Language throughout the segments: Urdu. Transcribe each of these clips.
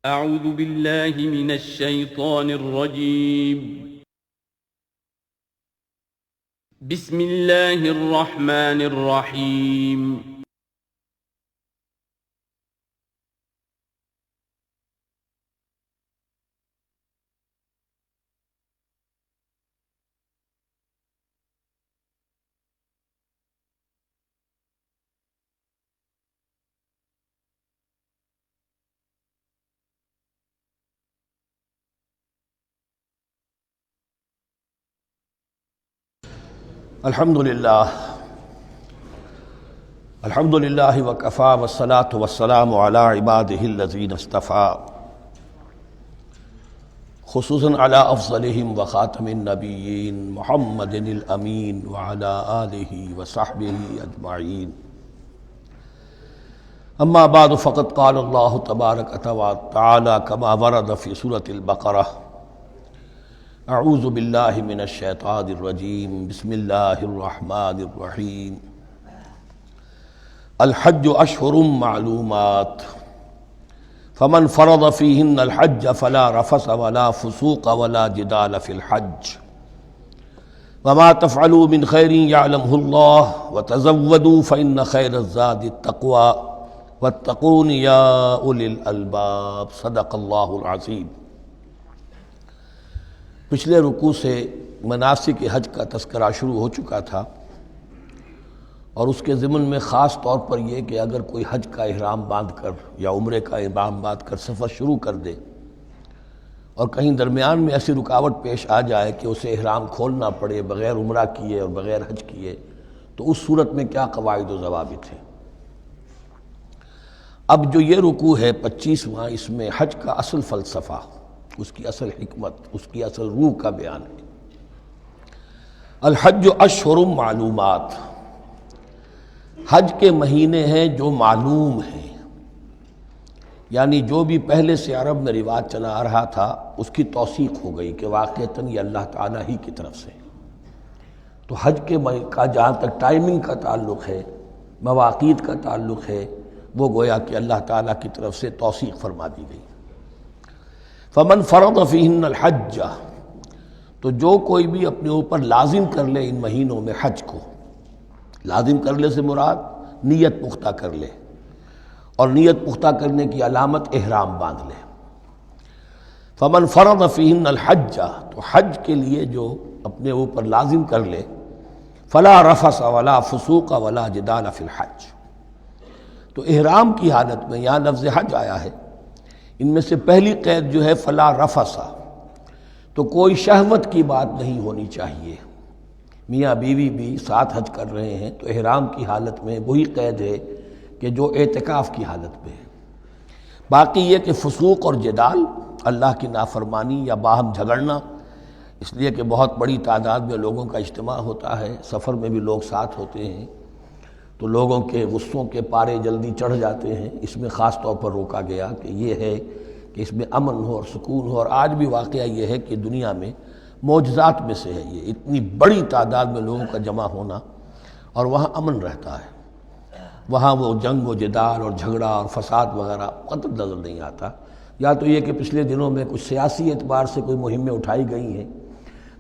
اعوذ باللہ من الشیطان الرجیم بسم اللہ الرحمن الرحیم الحمد للہ وکفیٰ والصلاة والسلام علی عبادہ الذین اصطفیٰ خصوصاً علی افضلہم وخاتم النبیین محمد الامین وعلی آلہ وصحبہ اجمعین اما بعد فقد قال اللہ تبارک وتعالی کما ورد فی سورۃ البقرہ اعوذ باللہ من الشیطان الرجیم بسم اللہ الرحمن الرحیم الحج اشہر معلومات فمن فرض فیہن الحج فلا رفث ولا فسوق ولا جدال فی الحج وما تفعلوا من خیر یعلمہ اللہ وتزودوا فإن خیر الزاد التقوی واتقون یا اولی الالباب صدق اللہ العظیم۔ پچھلے رکوع سے مناسک حج کا تذکرہ شروع ہو چکا تھا، اور اس کے ضمن میں خاص طور پر یہ کہ اگر کوئی حج کا احرام باندھ کر یا عمرے کا احرام باندھ کر سفر شروع کر دے اور کہیں درمیان میں ایسی رکاوٹ پیش آ جائے کہ اسے احرام کھولنا پڑے بغیر عمرہ کیے اور بغیر حج کیے، تو اس صورت میں کیا قواعد و ضوابط ہیں۔ اب جو یہ رکوع ہے 25واں، اس میں حج کا اصل فلسفہ، اس کی اصل حکمت، اس کی اصل روح کا بیان ہے۔ الحج اشہر معلومات، حج کے مہینے ہیں جو معلوم ہیں، یعنی جو بھی پہلے سے عرب میں رواج چلا آ رہا تھا اس کی توثیق ہو گئی کہ واقعتاً یہ اللہ تعالیٰ ہی کی طرف سے۔ تو حج کے کا جہاں تک ٹائمنگ کا تعلق ہے، مواقیت کا تعلق ہے، وہ گویا کہ اللہ تعالیٰ کی طرف سے توثیق فرما دی گئی۔ فمن فرض فیہن الحج، تو جو کوئی بھی اپنے اوپر لازم کر لے ان مہینوں میں حج کو، لازم کر لے سے مراد نیت پختہ کر لے، اور نیت پختہ کرنے کی علامت احرام باندھ لے۔ فمن فرض فیہن الحج، تو حج کے لیے جو اپنے اوپر لازم کر لے، فلا رفث ولا فسوق ولا جدال فی الحج، تو احرام کی حالت میں یہاں لفظ حج آیا ہے، ان میں سے پہلی قید جو ہے فلا رفث، تو کوئی شہوت کی بات نہیں ہونی چاہیے۔ میاں بیوی بھی ساتھ حج کر رہے ہیں تو احرام کی حالت میں وہی قید ہے کہ جو اعتکاف کی حالت میں ہے۔ باقی یہ کہ فسوق اور جدال، اللہ کی نافرمانی یا باہم جھگڑنا، اس لیے کہ بہت بڑی تعداد میں لوگوں کا اجتماع ہوتا ہے، سفر میں بھی لوگ ساتھ ہوتے ہیں، تو لوگوں کے غصوں کے پارے جلدی چڑھ جاتے ہیں، اس میں خاص طور پر روکا گیا کہ یہ ہے کہ اس میں امن ہو اور سکون ہو۔ اور آج بھی واقعہ یہ ہے کہ دنیا میں معجزات میں سے ہے یہ، اتنی بڑی تعداد میں لوگوں کا جمع ہونا، اور وہاں امن رہتا ہے، وہاں وہ جنگ و جدال اور جھگڑا اور فساد وغیرہ قطع نظر نہیں آتا۔ یا تو یہ کہ پچھلے دنوں میں کچھ سیاسی اعتبار سے کوئی مہمیں اٹھائی گئی ہیں،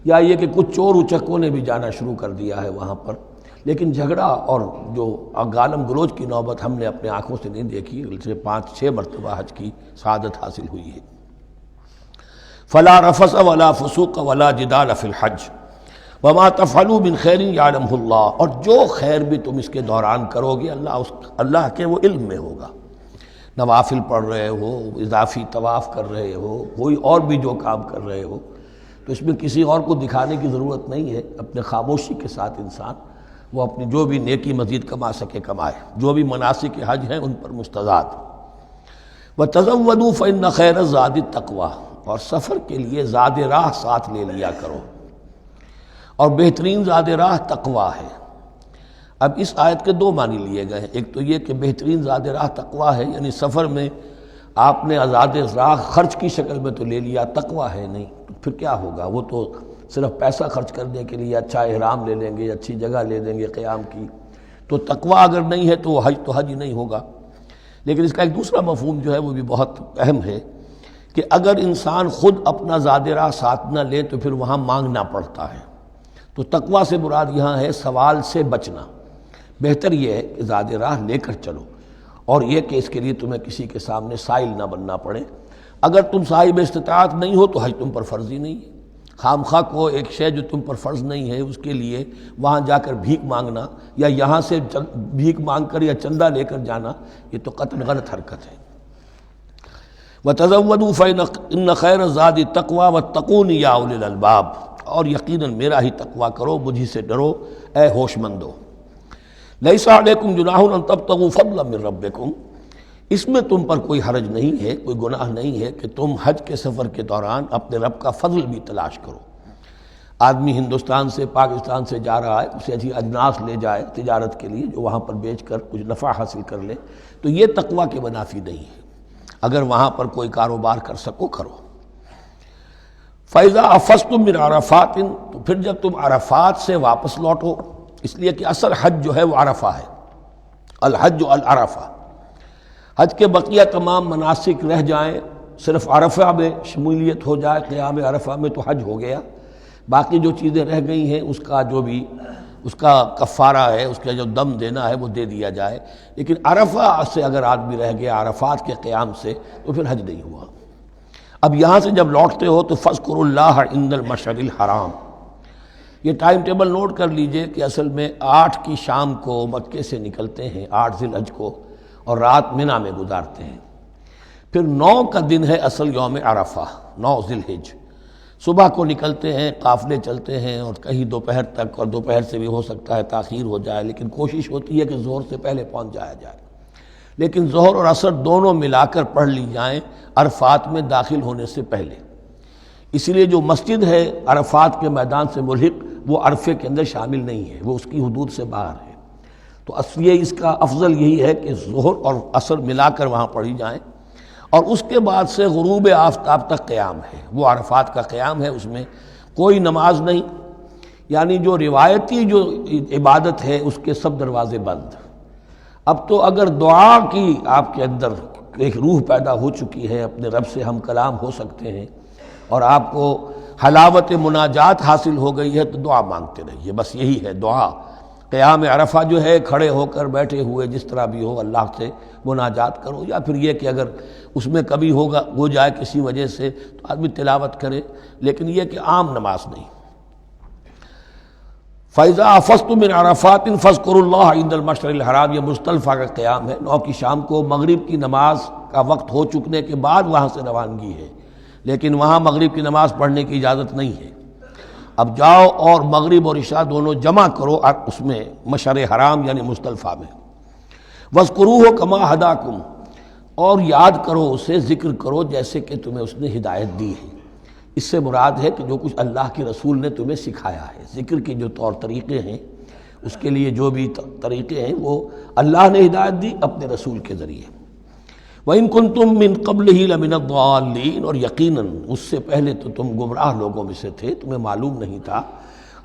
یا یہ کہ کچھ چور اچکوں نے بھی جانا شروع کر دیا ہے وہاں پر، لیکن جھگڑا اور جو گالم گلوچ کی نوبت ہم نے اپنے آنکھوں سے نہیں دیکھی، اسے 5-6 مرتبہ حج کی سعادت حاصل ہوئی ہے۔ فلا رفث ولا فسوق ولا جدال فی الحج وما تفعلوا من خیر یعلمہ اللہ، اور جو خیر بھی تم اس کے دوران کرو گے اللہ کے وہ علم میں ہوگا۔ نوافل پڑھ رہے ہو، اضافی طواف کر رہے ہو، کوئی اور بھی جو کام کر رہے ہو، تو اس میں کسی اور کو دکھانے کی ضرورت نہیں ہے، اپنے خاموشی کے ساتھ انسان وہ اپنی جو بھی نیکی مزید کما سکے کمائے، جو بھی مناسک حج ہیں ان پر مستزاد۔ وَتَزَوَّدُوا فَإِنَّ خَيْرَ الزَّادِ التَّقْوَىٰ، اور سفر کے لیے زاد راہ ساتھ لے لیا کرو، اور بہترین زاد راہ تقویٰ ہے۔ اب اس آیت کے 2 معنی لیے گئے ہیں، ایک تو یہ کہ بہترین زاد راہ تقویٰ ہے، یعنی سفر میں آپ نے زاد راہ خرچ کی شکل میں تو لے لیا، تقویٰ ہے نہیں، تو پھر کیا ہوگا؟ وہ تو صرف پیسہ خرچ کرنے کے لیے اچھا احرام لے لیں گے، اچھی جگہ لے لیں گے قیام کی، تو تقویٰ اگر نہیں ہے تو حج تو حج ہی نہیں ہوگا۔ لیکن اس کا ایک دوسرا مفہوم جو ہے وہ بھی بہت اہم ہے کہ اگر انسان خود اپنا زاد راہ ساتھ نہ لے تو پھر وہاں مانگنا پڑتا ہے۔ تو تقویٰ سے مراد یہاں ہے سوال سے بچنا۔ بہتر یہ ہے کہ زاد راہ لے کر چلو، اور یہ کہ اس کے لیے تمہیں کسی کے سامنے سائل نہ بننا پڑے۔ اگر تم صاحب استطاعت نہیں ہو تو حج تم پر فرض ہی نہیں ہے۔ خام خواہ کو ایک شے جو تم پر فرض نہیں ہے اس کے لیے وہاں جا کر بھیک مانگنا، یا یہاں سے بھیک مانگ کر یا چندہ لے کر جانا، یہ تو قطعاً غلط حرکت ہے۔ وَتَزَوَّدُوا فَإِنَّ خَيْرَ الزَّادِ التَّقْوَىٰ وَاتَّقُونِ یَا أُولِي الْأَلْبَابِ، اور یقیناً میرا ہی تقویٰ کرو، مجھی سے ڈرو اے ہوش مندو۔ لَيْسَ عَلَيْكُمْ جُنَاحٌ أَن تَبْتَغُوا فَضْلًا مِّن رَّبِّكُمْ، اس میں تم پر کوئی حرج نہیں ہے، کوئی گناہ نہیں ہے کہ تم حج کے سفر کے دوران اپنے رب کا فضل بھی تلاش کرو۔ آدمی ہندوستان سے پاکستان سے جا رہا ہے، اسے اچھی اجناس لے جائے تجارت کے لیے جو وہاں پر بیچ کر کچھ نفع حاصل کر لے، تو یہ تقویٰ کے منافی نہیں ہے۔ اگر وہاں پر کوئی کاروبار کر سکو کرو۔ فَإِذَا أَفَضْتُم مِّنْ عَرَفَاتٍ، تو پھر جب تم عرفات سے واپس لوٹو، اس لیے کہ اصل حج جو ہے وہ عرفہ ہے، الحج العرفہ۔ حج کے بقیہ تمام مناسک رہ جائیں، صرف عرفہ میں شمولیت ہو جائے، قیام عرفہ میں تو حج ہو گیا۔ باقی جو چیزیں رہ گئی ہیں اس کا جو بھی اس کا کفارہ ہے، اس کا جو دم دینا ہے وہ دے دیا جائے۔ لیکن عرفہ سے اگر آدمی رہ گیا عرفات کے قیام سے تو پھر حج نہیں ہوا۔ اب یہاں سے جب لوٹتے ہو تو فاذکروا اللہ عند المشعر الحرام، یہ ٹائم ٹیبل نوٹ کر لیجئے کہ اصل میں 8 کی شام کو مکے سے نکلتے ہیں 8 ذی الحج کو، اور رات منی میں گزارتے ہیں۔ پھر 9 کا دن ہے اصل یوم عرفہ، 9 ذی الحج۔ صبح کو نکلتے ہیں، قافلے چلتے ہیں، اور کہیں دوپہر تک، اور دوپہر سے بھی ہو سکتا ہے تاخیر ہو جائے، لیکن کوشش ہوتی ہے کہ ظہر سے پہلے پہنچ جایا جائے۔ لیکن ظہر اور عصر دونوں ملا کر پڑھ لی جائیں عرفات میں داخل ہونے سے پہلے۔ اسی لیے جو مسجد ہے عرفات کے میدان سے ملحق وہ عرفے کے اندر شامل نہیں ہے، وہ اس کی حدود سے باہر ہے۔ تو اصل اس کا افضل یہی ہے کہ ظہر اور عصر ملا کر وہاں پڑھی جائیں، اور اس کے بعد سے غروب آفتاب تک قیام ہے، وہ عرفات کا قیام ہے، اس میں کوئی نماز نہیں، یعنی جو روایتی جو عبادت ہے اس کے سب دروازے بند۔ اب تو اگر دعا کی آپ کے اندر ایک روح پیدا ہو چکی ہے، اپنے رب سے ہم کلام ہو سکتے ہیں، اور آپ کو حلاوت مناجات حاصل ہو گئی ہے، تو دعا مانگتے رہیے، بس یہی ہے دعا۔ قیام عرفہ جو ہے کھڑے ہو کر بیٹھے ہوئے جس طرح بھی ہو اللہ سے مناجات کرو، یا پھر یہ کہ اگر اس میں کبھی ہو جائے کسی وجہ سے تو آدمی تلاوت کرے، لیکن یہ کہ عام نماز نہیں۔ فَإِذَا أَفَضْتُم مِّنْ عَرَفَاتٍ فاذكروا اللَّهَ عِندَ الْمَشْعَرِ الْحَرَامِ، یہ مزدلفہ کا قیام ہے۔ 9 کی شام کو مغرب کی نماز کا وقت ہو چکنے کے بعد وہاں سے روانگی ہے، لیکن وہاں مغرب کی نماز پڑھنے کی اجازت نہیں ہے۔ اب جاؤ اور مغرب اور عشاء دونوں جمع کرو اس میں مشعر حرام یعنی مزدلفہ میں۔ وَاذْكُرُوهُ كَمَا هَدَاكُمْ، اور یاد کرو اسے، ذکر کرو جیسے کہ تمہیں اس نے ہدایت دی ہے۔ اس سے مراد ہے کہ جو کچھ اللہ کے رسول نے تمہیں سکھایا ہے، ذکر کی جو طور طریقے ہیں، اس کے لیے جو بھی طریقے ہیں وہ اللہ نے ہدایت دی اپنے رسول کے ذریعے۔ وَإِن كُنتُم مِّن قَبْلِهِ لَمِنَ الضَّالِّينَ، اور یقیناً اس سے پہلے تو تم گمراہ لوگوں میں سے تھے، تمہیں معلوم نہیں تھا،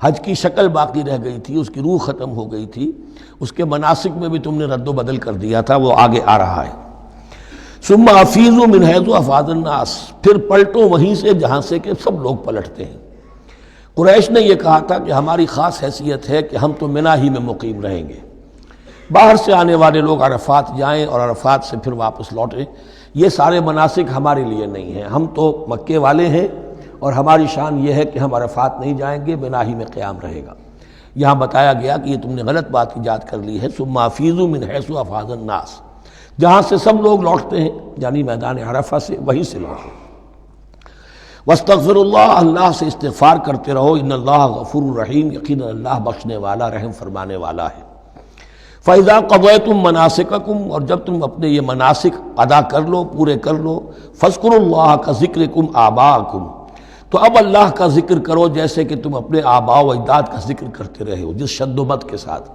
حج کی شکل باقی رہ گئی تھی، اس کی روح ختم ہو گئی تھی، اس کے مناسک میں بھی تم نے رد و بدل کر دیا تھا، وہ آگے آ رہا ہے۔ ثُمَّ أَفِيضُوا مِنْ حَيْثُ أَفَاضَ النَّاسُ، پھر پلٹو وہیں سے جہاں سے کہ سب لوگ پلٹتے ہیں۔ قریش نے یہ کہا تھا کہ ہماری خاص حیثیت ہے کہ ہم تو منی ہی میں مقیم رہیں گے، باہر سے آنے والے لوگ عرفات جائیں اور عرفات سے پھر واپس لوٹیں، یہ سارے مناسک ہمارے لیے نہیں ہیں، ہم تو مکے والے ہیں، اور ہماری شان یہ ہے کہ ہم عرفات نہیں جائیں گے، منی ہی میں قیام رہے گا۔ یہاں بتایا گیا کہ یہ تم نے غلط بات ایجاد کر لی ہے۔ ثم افیضوا من حیث افاض الناس، جہاں سے سب لوگ لوٹتے ہیں یعنی میدان عرفہ سے، وہیں سے لوٹو۔ واستغفر اللہ، اللہ سے استغفار کرتے رہو، ان اللہ غفور رحیم، یقینا اللہ بخشنے والا رحم فرمانے والا ہے۔ فَإِذَا قَضَيْتُم مَّنَاسِكَكُمْ، اور جب تم اپنے یہ مناسک ادا کر لو، پورے کر لو، فاذکروا اللہ کذکرکم آباءکم، تو اب اللہ کا ذکر کرو جیسے کہ تم اپنے آباء و اجداد کا ذکر کرتے رہے ہو، جس شد و مد کے ساتھ۔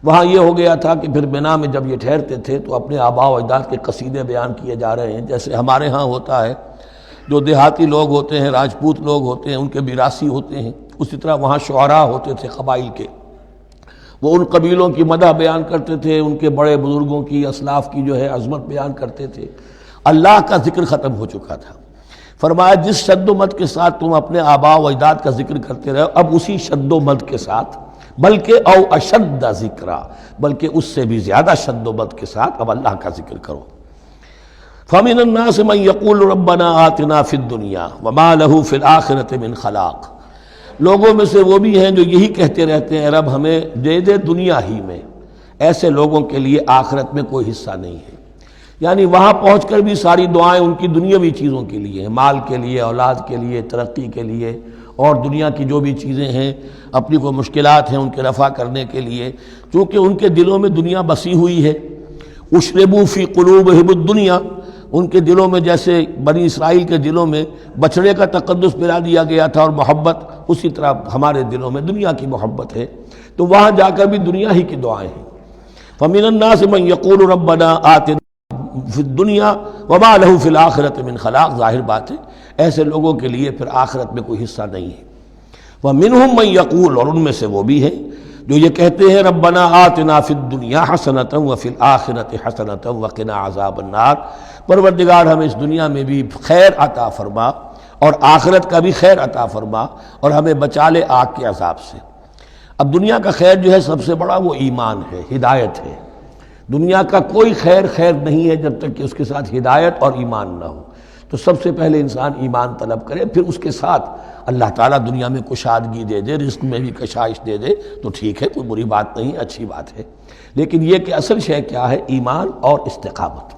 وہاں یہ ہو گیا تھا کہ پھر منی میں جب یہ ٹھہرتے تھے تو اپنے آباء و اجداد کے قصیدے بیان کیے جا رہے ہیں، جیسے ہمارے ہاں ہوتا ہے، جو دیہاتی لوگ ہوتے ہیں، راجپوت لوگ ہوتے ہیں، ان کے میراثی ہوتے ہیں، اسی طرح وہاں شعراء ہوتے تھے قبائل کے، وہ ان قبیلوں کی مدح بیان کرتے تھے، ان کے بڑے بزرگوں کی، اسلاف کی جو ہے عظمت بیان کرتے تھے۔ اللہ کا ذکر ختم ہو چکا تھا، فرمایا جس شد و مد کے ساتھ تم اپنے آباء و اجداد کا ذکر کرتے رہے اب اسی شد و مد کے ساتھ، بلکہ او اشد ذکرا، بلکہ اس سے بھی زیادہ شد و مد کے ساتھ اب اللہ کا ذکر کرو۔ فَمِنَ النَّاسِ مَن يَقُولُ رَبَّنَا آتِنَا فِي الدُّنْيَا وَمَا لَهُ فِي الْآخِرَةِ مِنْ خَلَاقٍ، لوگوں میں سے وہ بھی ہیں جو یہی کہتے رہتے ہیں رب ہمیں دے دے دنیا ہی میں، ایسے لوگوں کے لیے آخرت میں کوئی حصہ نہیں ہے۔ یعنی وہاں پہنچ کر بھی ساری دعائیں ان کی دنیاوی چیزوں کے لیے ہیں، مال کے لیے، اولاد کے لیے، ترقی کے لیے، اور دنیا کی جو بھی چیزیں ہیں، اپنی کوئی مشکلات ہیں ان کے رفع کرنے کے لیے، چونکہ ان کے دلوں میں دنیا بسی ہوئی ہے۔ اشربوا فی قلوبہم الدنیا، ان کے دلوں میں جیسے بنی اسرائیل کے دلوں میں بچڑے کا تقدس ملا دیا گیا تھا اور محبت، اسی طرح ہمارے دلوں میں دنیا کی محبت ہے، تو وہاں جا کر بھی دنیا ہی کی دعائیں ہیں۔ فَمِنَ النَّاسِ مَن يَقُولُ رَبَّنَا آتِنَا فِي الدُّنْيَا وَمَا لَهُ فِي الْآخِرَةِ مِنْ خَلَاقٍ، ظاہر بات ہے ایسے لوگوں کے لیے پھر آخرت میں کوئی حصہ نہیں ہے۔ وَمِنْهُم مَن يَقُولُ، اور ان میں سے وہ بھی ہیں جو یہ کہتے ہیں ربنا آتنا فی الدنیا حسنۃ وفی الآخرۃ حسنۃ وقنا عذاب النار، پروردگار ہمیں اس دنیا میں بھی خیر عطا فرما اور آخرت کا بھی خیر عطا فرما اور ہمیں بچا لے آگ کے عذاب سے۔ اب دنیا کا خیر جو ہے سب سے بڑا وہ ایمان ہے، ہدایت ہے۔ دنیا کا کوئی خیر نہیں ہے جب تک کہ اس کے ساتھ ہدایت اور ایمان نہ ہو۔ تو سب سے پہلے انسان ایمان طلب کرے، پھر اس کے ساتھ اللہ تعالیٰ دنیا میں کشادگی دے دے، رزق میں بھی کشائش دے دے تو ٹھیک ہے، کوئی بری بات نہیں، اچھی بات ہے۔ لیکن یہ کہ اصل شے کیا ہے؟ ایمان اور استقامت۔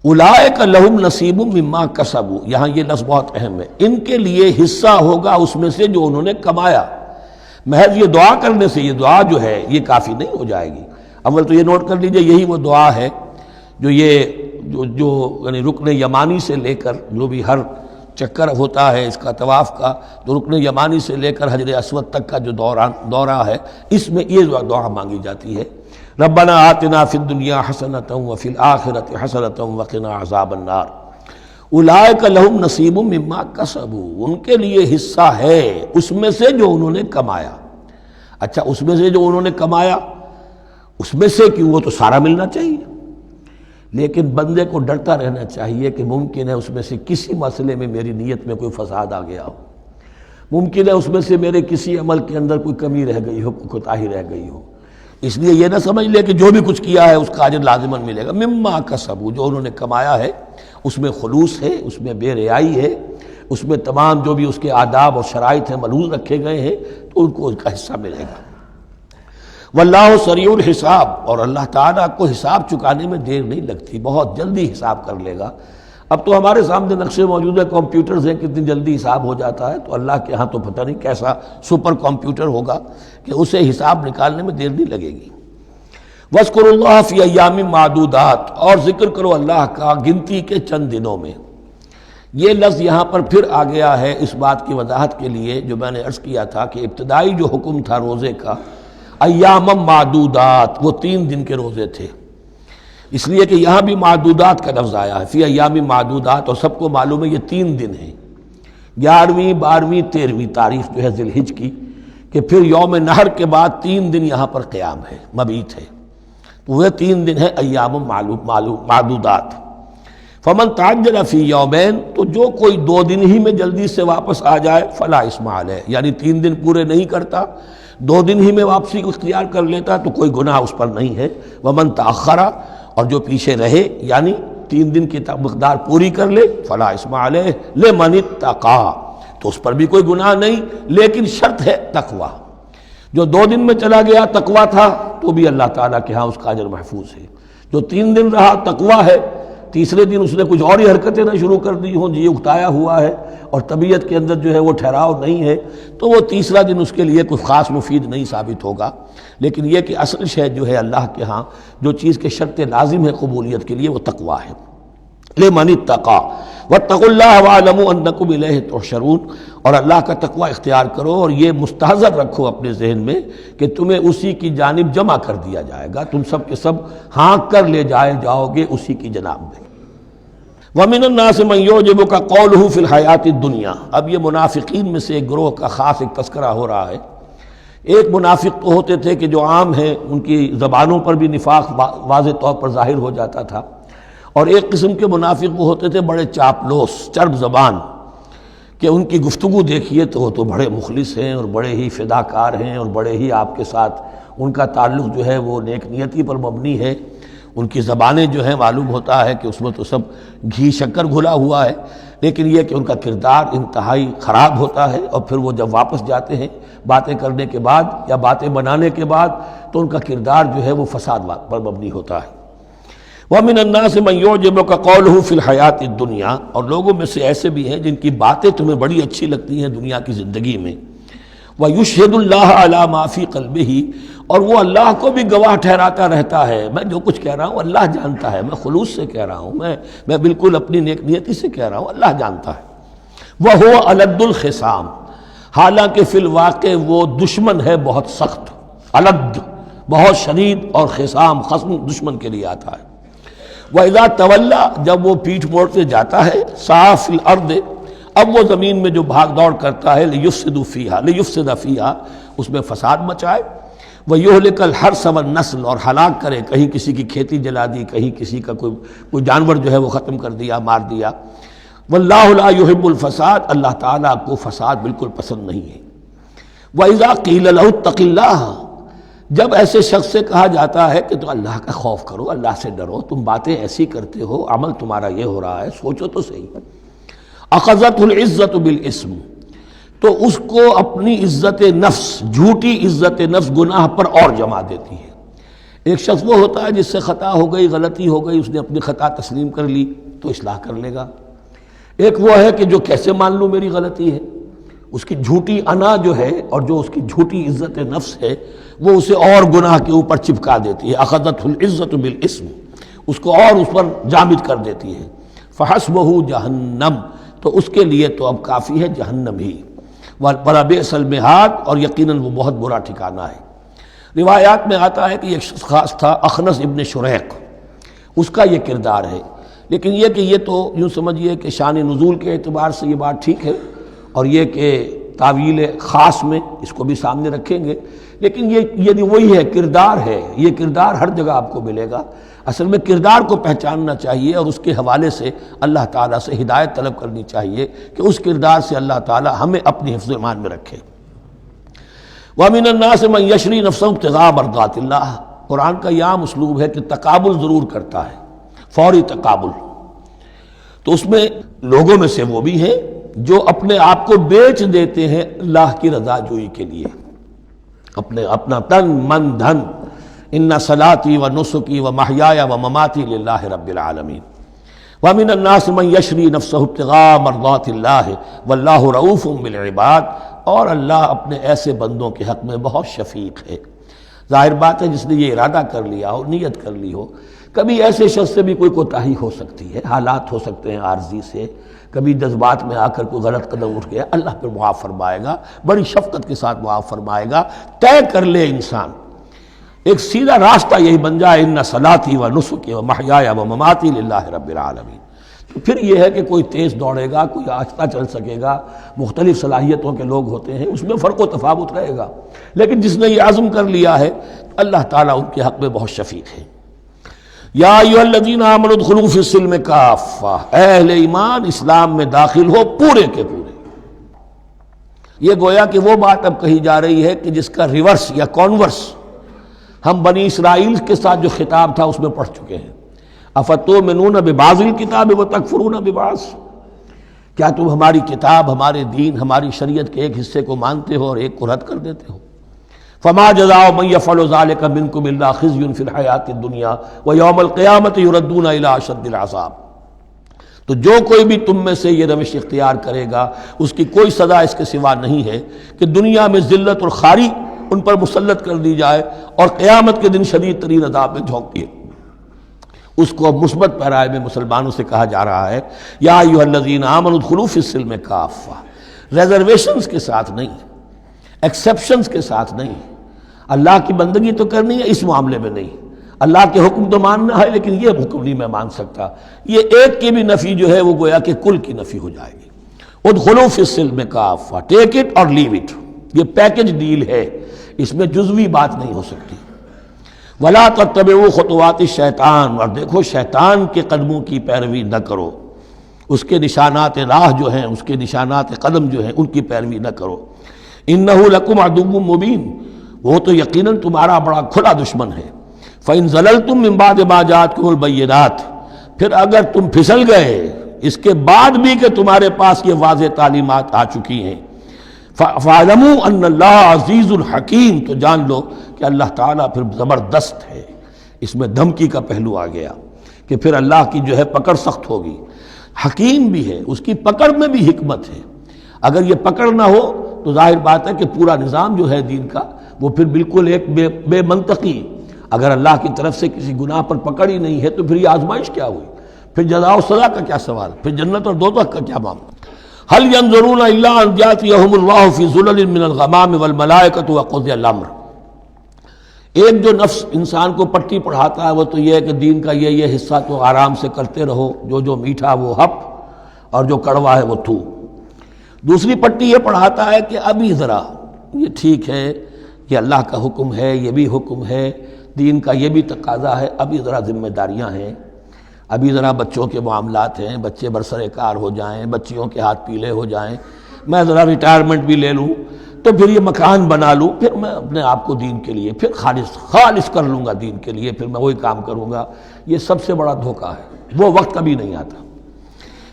اولئک لہم نصیب مما کسبوا، یہاں یہ لفظ بہت اہم ہے، ان کے لیے حصہ ہوگا اس میں سے جو انہوں نے کمایا۔ محض یہ دعا کرنے سے یہ دعا جو ہے یہ کافی نہیں ہو جائے گی۔ اول تو یہ نوٹ کر لیجئے یہی وہ دعا ہے جو یعنی رکن یمانی سے لے کر جو بھی ہر چکر ہوتا ہے اس کا طواف کا، تو رکن یمانی سے لے کر حجر اسود تک کا جو دورہ ہے، اس میں یہ دعا مانگی جاتی ہے، ربنا آتنا فی الدنیا حسنۃ وفی الآخرۃ حسنۃ وقنا عذاب النار اولئک لہم نصیب مما کسبوا، ان کے لیے حصہ ہے اس میں سے جو انہوں نے کمایا۔ اچھا، اس میں سے جو انہوں نے کمایا، اس میں سے کیوں؟ وہ تو سارا ملنا چاہیے، لیکن بندے کو ڈرتا رہنا چاہیے کہ ممکن ہے اس میں سے کسی مسئلے میں میری نیت میں کوئی فساد آ گیا ہو، ممکن ہے اس میں سے میرے کسی عمل کے اندر کوئی کمی رہ گئی ہو، کوئی کوتاہی رہ گئی ہو۔ اس لیے یہ نہ سمجھ لے کہ جو بھی کچھ کیا ہے اس کا اجر لازماً ملے گا۔ مما کسبوا، جو انہوں نے کمایا ہے اس میں خلوص ہے، اس میں بے ریائی ہے، اس میں تمام جو بھی اس کے آداب اور شرائط ہیں ملحوظ رکھے گئے ہیں، تو ان کو اس کا حصہ ملے گا۔ واللہ سریع الحساب، اور اللہ تعالیٰ کو حساب چکانے میں دیر نہیں لگتی، بہت جلدی حساب کر لے گا۔ اب تو ہمارے سامنے نقشے موجود ہے، کمپیوٹرز ہیں، کتنی جلدی حساب ہو جاتا ہے، تو اللہ کے ہاں تو پتہ نہیں کیسا سپر کمپیوٹر ہوگا کہ اسے حساب نکالنے میں دیر نہیں لگے گی۔ وَاذْكُرُوا اللَّهَ فِي أَيَّامٍ مَّعْدُودَاتٍ، اور ذکر کرو اللہ کا گنتی کے چند دنوں میں۔ یہ لفظ یہاں پر پھر آ گیا ہے اس بات کی وضاحت کے لیے جو میں نے عرض کیا تھا کہ ابتدائی جو حکم تھا روزے کا، ایام معدودات، وہ 3 دن کے روزے تھے، اس لیے کہ یہاں بھی معدودات کا لفظ آیا ہے، فی ایام معدودات، اور سب کو معلوم ہے یہ 3 دن ہیں، 11ویں 12ویں 13ویں تاریخ جو ہے ذی الحج کی، کہ پھر یوم نحر کے بعد 3 دن یہاں پر قیام ہے، مبیت ہے، تو وہ 3 دن ہے ایام معدودات۔ فمن تعجل فی یومین، تو جو کوئی 2 دن ہی میں جلدی سے واپس آ جائے، فلا اثم علیہ، یعنی 3 دن پورے نہیں کرتا، 2 دن ہی میں واپسی کو اختیار کر لیتا تو کوئی گناہ اس پر نہیں ہے۔ ومن تأخر، اور جو پیچھے رہے یعنی 3 دن کی مقدار پوری کر لے، فلا اثم علیہ لمن اتقى، تو اس پر بھی کوئی گناہ نہیں، لیکن شرط ہے تقوی۔ جو 2 دن میں چلا گیا تقوی تھا تو بھی اللہ تعالیٰ کے ہاں اس کا اجر محفوظ ہے، جو 3 دن رہا تقوی ہے، تیسرے دن اس نے کچھ اور ہی حرکتیں نہ شروع کر دی ہوں، جی اکتایا ہوا ہے اور طبیعت کے اندر جو ہے وہ ٹھہراؤ نہیں ہے، تو وہ تیسرا دن اس کے لیے کوئی خاص مفید نہیں ثابت ہوگا۔ لیکن یہ کہ اصل شے جو ہے اللہ کے ہاں جو چیز کے شرط لازم ہے قبولیت کے لیے وہ تقوی ہے۔ لمن اتقى واتقوا اللہ واعلموا انکم الیہ تحشرون، اور اللہ کا تقوی اختیار کرو اور یہ مستحضر رکھو اپنے ذہن میں کہ تمہیں اسی کی جانب جمع کر دیا جائے گا، تم سب کے سب ہانک کر لے جاؤ گے اسی کی جناب میں۔ وَمِنَ النَّاسِ مَن يُعْجِبُكَ قَوْلُهُ فِي الْحَيَاةِ الدُّنْيَا، اب یہ منافقین میں سے ایک گروہ کا خاص ایک تذکرہ ہو رہا ہے۔ ایک منافق تو ہوتے تھے کہ جو عام ہیں، ان کی زبانوں پر بھی نفاق واضح طور پر ظاہر ہو جاتا تھا، اور ایک قسم کے منافق وہ ہوتے تھے بڑے چاپلوس، چرب زبان، کہ ان کی گفتگو دیکھیے تو وہ تو بڑے مخلص ہیں اور بڑے ہی فداکار ہیں اور بڑے ہی آپ کے ساتھ ان کا تعلق جو ہے وہ نیک نیتی پر مبنی ہے، ان کی زبانیں جو ہیں معلوم ہوتا ہے کہ اس میں تو سب گھی شکر گھلا ہوا ہے، لیکن یہ کہ ان کا کردار انتہائی خراب ہوتا ہے، اور پھر وہ جب واپس جاتے ہیں باتیں کرنے کے بعد یا باتیں بنانے کے بعد تو ان کا کردار جو ہے وہ فساد پر مبنی ہوتا ہے۔ وَمِنَ النَّاسِ مَن يُعْجِبُكَ قَوْلُهُ فِي الْحَيَاةِ الدُّنْيَا، اور لوگوں میں سے ایسے بھی ہیں جن کی باتیں تمہیں بڑی اچھی لگتی ہیں دنیا کی زندگی میں، وَيُشْهِدُ اللَّهَ عَلَى مَا فِي قَلْبِهِ، اور وہ اللہ کو بھی گواہ ٹھہراتا رہتا ہے، میں جو کچھ کہہ رہا ہوں اللہ جانتا ہے، میں خلوص سے کہہ رہا ہوں، میں بالکل اپنی نیک نیتی سے کہہ رہا ہوں، اللہ جانتا ہے۔ وَهُوَ أَلَدُّ الْخِصَامِ، حالانکہ فی الواقع وہ دشمن ہے بہت سخت، الد بہت شدید، اور خصام خصم دشمن کے لیے آتا ہے۔ وَإِذَا تَوَلَّى، جب وہ پیٹھ موڑتے جاتا ہے، سعى فِي الْأَرْضِ، اب وہ زمین میں جو بھاگ دوڑ کرتا ہے، لِيُفْسِدَ فِيهَا، اس میں فساد مچائے، وَيُهْلِكَ الْحَرْثَ وَالنَّسْلَ، اور ہلاک کرے، کہیں کسی کی کھیتی جلا دی، کہیں کسی کا کوئی جانور جو ہے وہ ختم کر دیا، مار دیا۔ وَاللَّهُ لَا يُحِبُّ الْفَسَادَ، اللہ تعالیٰ کو فساد بالکل پسند نہیں ہے۔ وَإِذَا قِيلَ لَهُ اتَّقِ اللَّهَ، جب ایسے شخص سے کہا جاتا ہے کہ تو اللہ کا خوف کرو، اللہ سے ڈرو، تم باتیں ایسی کرتے ہو، عمل تمہارا یہ ہو رہا ہے، سوچو تو صحیح۔ اخذته العزت بالاسم، تو اس کو اپنی عزت نفس، جھوٹی عزت نفس گناہ پر اور جما دیتی ہے۔ ایک شخص وہ ہوتا ہے جس سے خطا ہو گئی، غلطی ہو گئی، اس نے اپنی خطا تسلیم کر لی تو اصلاح کر لے گا۔ ایک وہ ہے کہ جو کیسے مان لوں میری غلطی ہے، اس کی جھوٹی انا جو ہے اور جو اس کی جھوٹی عزت نفس ہے وہ اسے اور گناہ کے اوپر چپکا دیتی ہے۔ اخذته العزت بالاسم، اس کو اور اس پر جامد کر دیتی ہے۔ فحسبه جہنم، تو اس کے لیے تو اب کافی ہے جہنم ہی، وَلَبِئْسَ الْمِہَادُ، اور یقیناً وہ بہت برا ٹھکانہ ہے۔ روایات میں آتا ہے کہ ایک شخص خاص تھا، اخنس ابن شریق، اس کا یہ کردار ہے، لیکن یہ کہ یہ تو یوں سمجھیے کہ شان نزول کے اعتبار سے یہ بات ٹھیک ہے، اور یہ کہ تعویل خاص میں اس کو بھی سامنے رکھیں گے، لیکن یہ وہی ہے، کردار ہے، یہ کردار ہر جگہ آپ کو ملے گا۔ اصل میں کردار کو پہچاننا چاہیے اور اس کے حوالے سے اللہ تعالیٰ سے ہدایت طلب کرنی چاہیے کہ اس کردار سے اللہ تعالیٰ ہمیں اپنی حفظ ایمان میں رکھے۔ وَمِنَ النَّاسِ مَن يَشْرِي نَفْسَهُ ابْتِغَاءَ مَرْضَاتِ اللَّهِ، قرآن کا یہ عام اسلوب ہے کہ تقابل ضرور کرتا ہے، فوری تقابل، تو اس میں لوگوں میں سے وہ بھی ہیں جو اپنے آپ کو بیچ دیتے ہیں اللہ کی رضا جوئی کے لیے، اپنا تن من دھن، ان صلاتی و نسکی و محیای و مماتی للہ رب العالمین۔ ومن الناس من یشری نفسہ ابتغاء مرضات اللہ واللہ رؤوف بالعباد، اور اللہ اپنے ایسے بندوں کے حق میں بہت شفیق ہے۔ ظاہر بات ہے جس نے یہ ارادہ کر لیا ہو، نیت کر لی ہو، کبھی ایسے شخص سے بھی کوئی کوتاہی ہو سکتی ہے، حالات ہو سکتے ہیں عارضی سے، کبھی جذبات میں آ کر کوئی غلط قدم اٹھ گیا، اللہ پھر معاف فرمائے گا، بڑی شفقت کے ساتھ معاف فرمائے گا۔ طے کر لے انسان، ایک سیدھا راستہ یہی بن جائے، ان صلاتی و نسکی و محیای و مماتی للہ رب العالمین، تو پھر یہ ہے کہ کوئی تیز دوڑے گا، کوئی آہستہ چل سکے گا، مختلف صلاحیتوں کے لوگ ہوتے ہیں، اس میں فرق و تفاوت رہے گا، لیکن جس نے یہ عزم کر لیا ہے اللہ تعالیٰ ان کے حق میں بہت شفیق ہے۔ یا ایھا الذین آمنوا ادخلوا فی السلم کافہ، اے اہل ایمان اسلام میں داخل ہو پورے کے پورے۔ یہ گویا کہ وہ بات اب کہی جا رہی ہے کہ جس کا ریورس یا کانورس ہم بنی اسرائیل کے ساتھ جو خطاب تھا اس میں پڑھ چکے ہیں۔ افتؤمنون ببعض الکتاب وتکفرون ببعض، کیا تم ہماری کتاب، ہمارے دین، ہماری شریعت کے ایک حصے کو مانتے ہو اور ایک کو رد کر دیتے ہو؟ فما جزاء من يفعل ذلك منكم الا خزي في الحياة الدنيا ويوم القيامة يردون الى اشد العذاب، تو جو کوئی بھی تم میں سے یہ روش اختیار کرے گا اس کی کوئی سزا اس کے سوا نہیں ہے کہ دنیا میں ذلت اور خواری ان پر مسلط کر دی جائے اور قیامت کے دن شدید ترین عذاب میں جھونک دیے۔ اس کو مثبت پیرائے میں مسلمانوں سے کہا جا رہا ہے یا ایھا الذین آمنوا ادخلوا فی السلم کافہ، ریزرویشنز کے ساتھ نہیں، ایکسیپشنز کے ساتھ نہیں۔ اللہ کی بندگی تو کرنی ہے، اس معاملے میں نہیں، اللہ کے حکم تو ماننا ہے لیکن یہ حکم نہیں میں مان سکتا، یہ ایک کی بھی نفی جو ہے وہ گویا کہ کل کی نفی ہو جائے گی۔ ادخلوا فی السلم کافہ، ٹیک اٹ اور لیو اٹ، یہ پیکج ڈیل ہے، اس میں جزوی بات نہیں ہو سکتی۔ ولا تتبعوا خطوات الشیطان، اور دیکھو شیطان کے قدموں کی پیروی نہ کرو، اس کے نشانات راہ جو ہیں، اس کے نشانات قدم جو ہیں ان کی پیروی نہ کرو۔ انہ لکم عدو مبین، وہ تو یقیناً تمہارا بڑا کھلا دشمن ہے۔ فإن زللتم من بعد ما جاءتكم البینات، پھر اگر تم پھسل گئے اس کے بعد بھی کہ تمہارے پاس یہ واضح تعلیمات آ چکی ہیں، فَاعْلَمُوا أَنَّ اللَّهَ عَزِيزٌ حَكِيمٌ، تو جان لو کہ اللہ تعالیٰ پھر زبردست ہے۔ اس میں دھمکی کا پہلو آ گیا کہ پھر اللہ کی جو ہے پکڑ سخت ہوگی، حکیم بھی ہے، اس کی پکڑ میں بھی حکمت ہے۔ اگر یہ پکڑ نہ ہو تو ظاہر بات ہے کہ پورا نظام جو ہے دین کا وہ پھر بالکل ایک بے منطقی، اگر اللہ کی طرف سے کسی گناہ پر پکڑ ہی نہیں ہے تو پھر یہ آزمائش کیا ہوئی، پھر جزا و سزا کا کیا سوال، پھر جنت اور دوزخ کا کیا معاملہ۔ هل ينظرون الا ان ياتيهم الله في ظلل من الغمام والملائكة وقضي الامر۔ ایک جو نفس انسان کو پٹی پڑھاتا ہے وہ تو یہ ہے کہ دین کا یہ حصہ تو آرام سے کرتے رہو، جو میٹھا وہ ہپ اور جو کڑوا ہے وہ تھو۔ دوسری پٹی یہ پڑھاتا ہے کہ ابھی ذرا یہ ٹھیک ہے، یہ اللہ کا حکم ہے، یہ بھی حکم ہے، دین کا یہ بھی تقاضا ہے، ابھی ذرا ذمہ داریاں ہیں، ابھی ذرا بچوں کے معاملات ہیں، بچے برسر کار ہو جائیں، بچیوں کے ہاتھ پیلے ہو جائیں، میں ذرا ریٹائرمنٹ بھی لے لوں تو پھر یہ مکان بنا لوں، پھر میں اپنے آپ کو دین کے لیے پھر خالص کر لوں گا، دین کے لیے پھر میں وہی کام کروں گا۔ یہ سب سے بڑا دھوکہ ہے، وہ وقت کبھی نہیں آتا۔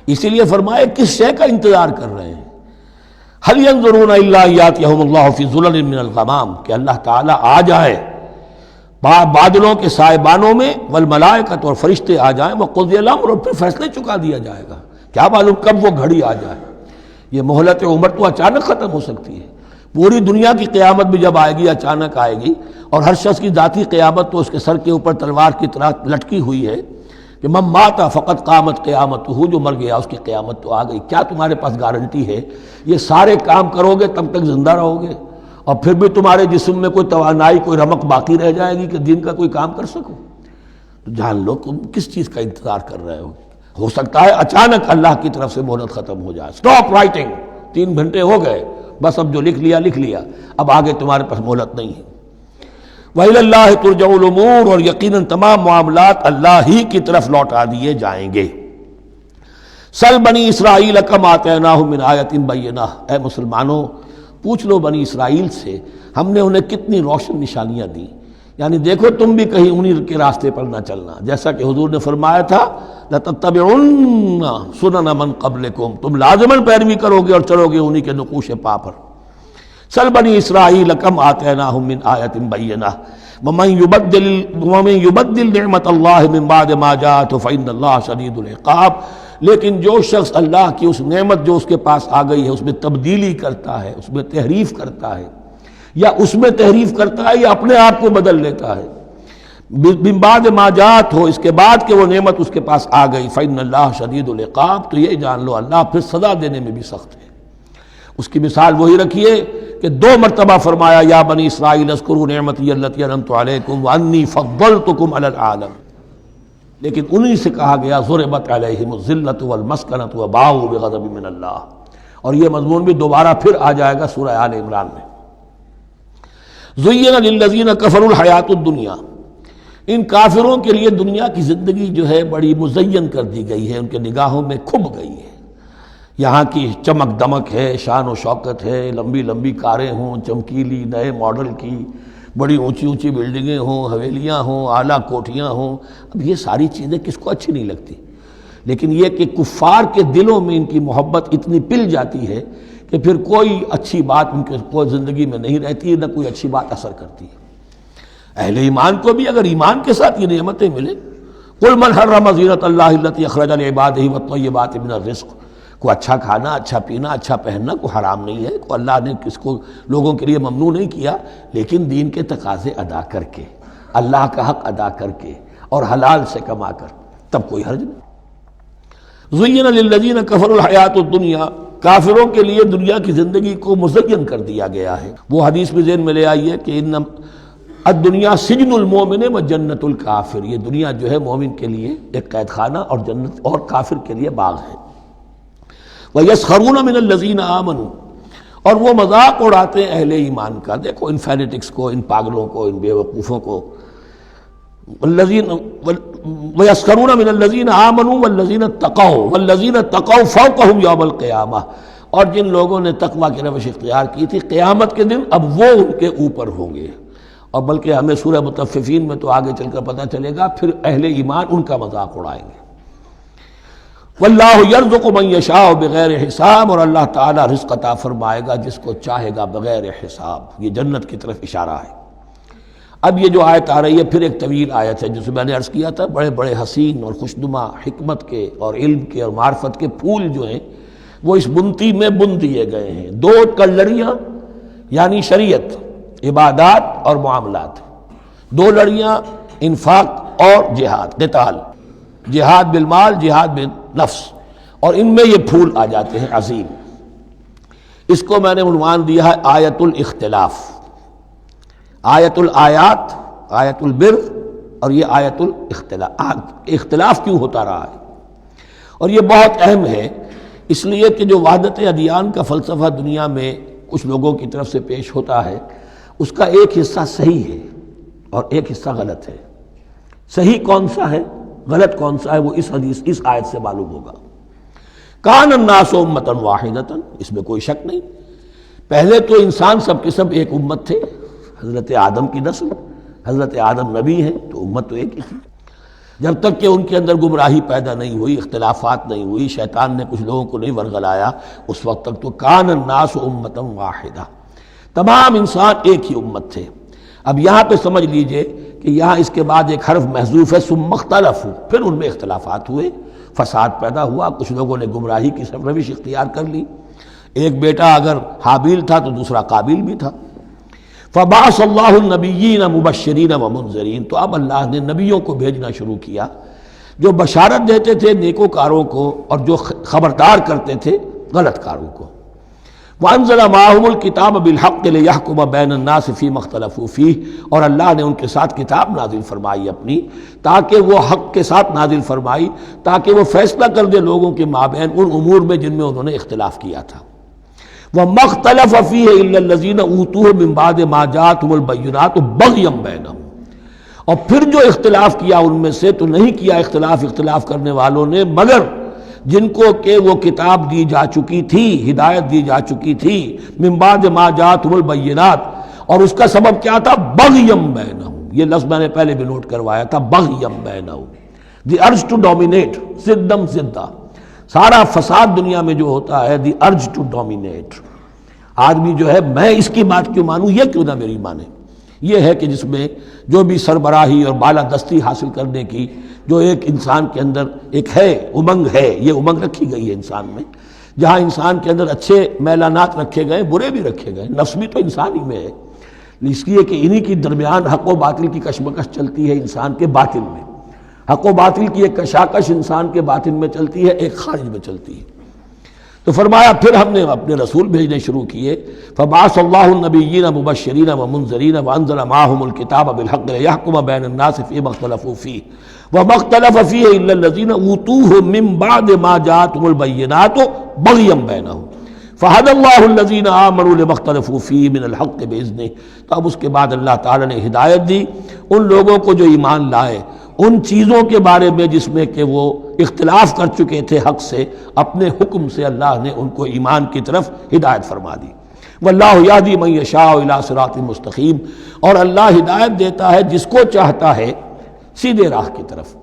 اسی لیے فرمائے کس شے کا انتظار کر رہے ہیں؟ هل ينظرون الا ياتيهم الله في ظلل من الغمام، کہ اللہ تعالیٰ آ جائے بادلوں کے سائبانوں میں، والملائکۃ، اور فرشتے آ جائیں، وقضی الامر، اور پھر فیصلے چکا دیا جائے گا۔ کیا معلوم کب وہ گھڑی آ جائے، یہ مہلت عمر تو اچانک ختم ہو سکتی ہے۔ پوری دنیا کی قیامت بھی جب آئے گی اچانک آئے گی، اور ہر شخص کی ذاتی قیامت تو اس کے سر کے اوپر تلوار کی طرح لٹکی ہوئی ہے کہ من مات فقط قامت قیامتہ، جو مر گیا اس کی قیامت تو آ گئی۔ کیا تمہارے پاس گارنٹی ہے یہ سارے کام کرو گے تب تک زندہ رہو گے اور پھر بھی تمہارے جسم میں کوئی توانائی، کوئی رمق باقی رہ جائے گی کہ دین کا کوئی کام کر سکو؟ تو جان لو تم کس چیز کا انتظار کر رہے ہو سکتا ہے اچانک اللہ کی طرف سے مہلت ختم ہو جائے، سٹاپ رائٹنگ، 3 گھنٹے ہو گئے، بس اب جو لکھ لیا، اب آگے تمہارے پاس مہلت نہیں ہے۔ وَإِلَى اللَّهِ تُرْجَعُ الْأُمُورُ، اور یقیناً تمام معاملات اللہ ہی کی طرف لوٹا دیے جائیں گے۔ سل بنی اسرائیل کم آتیناہم من آیۃ بینہ، اے مسلمانوں پوچھ لو بنی اسرائیل سے ہم نے انہیں کتنی روشن نشانیاں دیں، یعنی دیکھو تم بھی کہیں انہی کے راستے پر نہ چلنا، جیسا کہ حضور نے فرمایا تھا لَتَتَّبِعُنَّ سُنَنَ مَن قَبْلِكُمْ، تم لازماً پیروی کرو گے اور چلو گے انہی کے نقوش پا پر۔ سل بنی اسرائیل کم آتیناہم من آیۃ بینہ ومن یبدل نعمت اللہ من بعد ما جاءتہ فإن اللہ شدید العقاب، لیکن جو شخص اللہ کی اس نعمت جو اس کے پاس آ گئی ہے اس میں تبدیلی کرتا ہے، اس میں تحریف کرتا ہے، یا اس میں تحریف کرتا ہے یا اپنے آپ کو بدل لیتا ہے، من بعد ما جاءت ہو، اس کے بعد کہ وہ نعمت اس کے پاس آ گئی، فإن اللہ شدید العقاب، تو یہ جان لو اللہ پھر سزا دینے میں بھی سخت ہے۔ اس کی مثال وہی رکھیے کہ 2 مرتبہ فرمایا یا بنی اسرائیل اذکروا نعمتی التی انعمت علیکم وانی فضلتکم علی العالم، لیکن انہی سے کہا گیا ضربت علیہم الذلۃ والمسکنۃ وباؤوا بغضب من اللہ، اور یہ مضمون بھی دوبارہ پھر آ جائے گا سورہ آل عمران میں۔ زین للذین کفروا الحیات الدنیا، ان کافروں کے لیے دنیا کی زندگی جو ہے بڑی مزین کر دی گئی ہے، ان کے نگاہوں میں کھب گئی ہے، یہاں کی چمک دمک ہے، شان و شوکت ہے، لمبی لمبی کاریں ہوں، چمکیلی نئے ماڈل کی، بڑی اونچی اونچی بلڈنگیں ہوں، حویلیاں ہوں، اعلیٰ کوٹھیاں ہوں، اب یہ ساری چیزیں کس کو اچھی نہیں لگتی، لیکن یہ کہ کفار کے دلوں میں ان کی محبت اتنی پل جاتی ہے کہ پھر کوئی اچھی بات ان کے کوئی زندگی میں نہیں رہتی، نہ کوئی اچھی بات اثر کرتی ہے۔ اہل ایمان کو بھی اگر ایمان کے ساتھ یہ نعمتیں ملیں، قل من حرم زینۃ اللہ التی اخرج لعبادہ والطیبات من الرزق، کو اچھا کھانا، اچھا پینا، اچھا پہننا کو حرام نہیں ہے، کو اللہ نے کس کو لوگوں کے لیے ممنوع نہیں کیا، لیکن دین کے تقاضے ادا کر کے، اللہ کا حق ادا کر کے اور حلال سے کما کر، تب کوئی حرج نہیں۔ زین للذین کفروا الحیات الدنیا، کافروں کے لیے دنیا کی زندگی کو مزین کر دیا گیا ہے۔ وہ حدیث بھی ذہن میں لے آئیے کہ ان الدنیا سجن المومن و جنت الکافر، یہ دنیا جو ہے مومن کے لیے ایک قید خانہ اور جنت اور کافر کے لیے باغ ہے۔ وَيَسْخَرُونَ مِنَ الَّذِينَ آمَنُوا، اور وہ مذاق اڑاتے ہیں اہل ایمان کا، دیکھو ان فینیٹکس کو، ان پاگلوں کو، ان بیوقوفوں کو، والذین وَيَسْخَرُونَ مِنَ الَّذِينَ آمَنُوا وَالَّذِينَ اتَّقَوْا وَالَّذِينَ اتَّقَوْا فَوْقَهُمْ يَوْمَ الْقِيَامَةِ، اور جن لوگوں نے تقویٰ کی روش اختیار کی تھی قیامت کے دن اب وہ ان کے اوپر ہوں گے۔ اور بلکہ ہمیں سورہ مطففین میں تو آگے چل کر پتہ چلے گا پھر اہل ایمان ان کا مذاق اڑائیں گے۔ وَاللَّهُ يَرْزُقُ مَن يَشَاءُ بِغَيْرِ حساب، اور اللہ تعالیٰ رزق عطا فرمائے گا جس کو چاہے گا بغیر حساب۔ یہ جنت کی طرف اشارہ ہے۔ اب یہ جو آیت آ رہی ہے پھر ایک طویل آیت ہے، جسے میں نے عرض کیا تھا بڑے بڑے حسین اور خوشنما حکمت کے اور علم کے اور معرفت کے پھول جو ہیں وہ اس بنتی میں بن دیے گئے ہیں۔ دو لڑیاں یعنی شریعت، عبادات اور معاملات، دو لڑیاں انفاق اور جہاد، قتال، جہاد بالمال، جہاد بالنفس، اور ان میں یہ پھول آ جاتے ہیں عظیم۔ اس کو میں نے عنوان دیا ہے آیت الاختلاف، آیت الآیات، آیت البر، اور یہ آیت الاختلاف۔ اختلاف کیوں ہوتا رہا ہے؟ اور یہ بہت اہم ہے اس لیے کہ جو وحدت ادیان کا فلسفہ دنیا میں کچھ لوگوں کی طرف سے پیش ہوتا ہے اس کا ایک حصہ صحیح ہے اور ایک حصہ غلط ہے۔ صحیح کون سا ہے، غلط کون سا ہے، وہ اس حدیث، اس آیت سے معلوم ہوگا۔ کان الناس امۃ واحدۃ، اس میں کوئی شک نہیں، پہلے تو انسان سب کے سب ایک امت تھے، حضرت آدم کی نسل، حضرت آدم نبی ہیں تو امت تو ایک ہی تھی، جب تک کہ ان کے اندر گمراہی پیدا نہیں ہوئی، اختلافات نہیں ہوئی، شیطان نے کچھ لوگوں کو نہیں ورغلایا، اس وقت تک تو کان الناس امۃ واحدہ، تمام انسان ایک ہی امت تھے۔ اب یہاں پہ سمجھ لیجئے کہ یہاں اس کے بعد ایک حرف محذوف ہے، ثم اختلفوا، پھر ان میں اختلافات ہوئے، فساد پیدا ہوا، کچھ لوگوں نے گمراہی کی روش اختیار کر لی۔ ایک بیٹا اگر حابیل تھا تو دوسرا قابیل بھی تھا۔ فبعث اللہ النبیین مبشرین ومنذرین، تو اب اللہ نے نبیوں کو بھیجنا شروع کیا جو بشارت دیتے تھے نیکوکاروں کو اور جو خبردار کرتے تھے غلط کاروں کو۔ وانزل معهم الکتاب بالحق لیحکم بین الناس فیما اختلفوا فیہ، اور اللہ نے ان کے ساتھ کتاب نازل فرمائی اپنی تاکہ وہ حق کے ساتھ نازل فرمائی تاکہ وہ فیصلہ کر دے لوگوں کے مابین ان امور میں جن میں انہوں نے اختلاف کیا تھا۔ وَمَا اخْتَلَفَ فِيهِ إِلَّا الَّذِينَ أُوتُوهُ مِن بَعْدِ مَا جَاءَتْهُمُ الْبَيِّنَاتُ بَغْيًا بَيْنَهُمْ، اور پھر جو اختلاف کیا ان میں سے تو نہیں کیا اختلاف کرنے والوں نے مگر جن کو کہ وہ کتاب دی جا چکی تھی، ہدایت دی جا چکی تھی، من بعد ما جاءتهم البینات، اور اس کا سبب کیا تھا؟ بغیم بینہم، یہ لفظ میں نے پہلے بھی نوٹ کروایا تھا، بغیم بینہم، دی ارج ٹو ڈومینیٹ، زدم زدہ، سارا فساد دنیا میں جو ہوتا ہے دی ارج ٹو ڈومینیٹ، آدمی جو ہے میں اس کی بات کیوں مانوں، یہ کیوں نہ میری مانے، یہ ہے کہ جس میں جو بھی سربراہی اور بالادستی حاصل کرنے کی جو ایک انسان کے اندر ایک ہے امنگ ہے، یہ امنگ رکھی گئی ہے انسان میں، جہاں انسان کے اندر اچھے میلانات رکھے گئے برے بھی رکھے گئے، نفس بھی تو انسان ہی میں ہے، اس لیے کہ انہی کی درمیان حق و باطل کی کشمکش چلتی ہے انسان کے باطن میں، حق و باطل کی ایک کشاکش انسان کے باطن میں چلتی ہے، ایک خارج میں چلتی ہے۔ تو فرمایا پھر ہم نے اپنے رسول بھیجنے شروع کیے، فبعث اللہ النبیین مبشرین ومنذرین وانزل معهم الکتاب بالحق لیحکم بین الناس فیما اختلفوا فیہ وما اختلف فیہ الا الذین اوتوہ من بعد ما جاءتهم البینات بغیا بینہم فہدی اللہ الذین آمنوا لما اختلفوا فیہ من الحق باذنہ۔ تو اب اس کے بعد اللہ تعالی نے ہدایت دی ان لوگوں کو جو ایمان لائے ان چیزوں کے بارے میں جس میں کہ وہ اختلاف کر چکے تھے حق سے، اپنے حکم سے اللہ نے ان کو ایمان کی طرف ہدایت فرما دی۔ واللہ یہدی من یشاء الی صراط مستقیم، اور اللہ ہدایت دیتا ہے جس کو چاہتا ہے سیدھے راہ کی طرف۔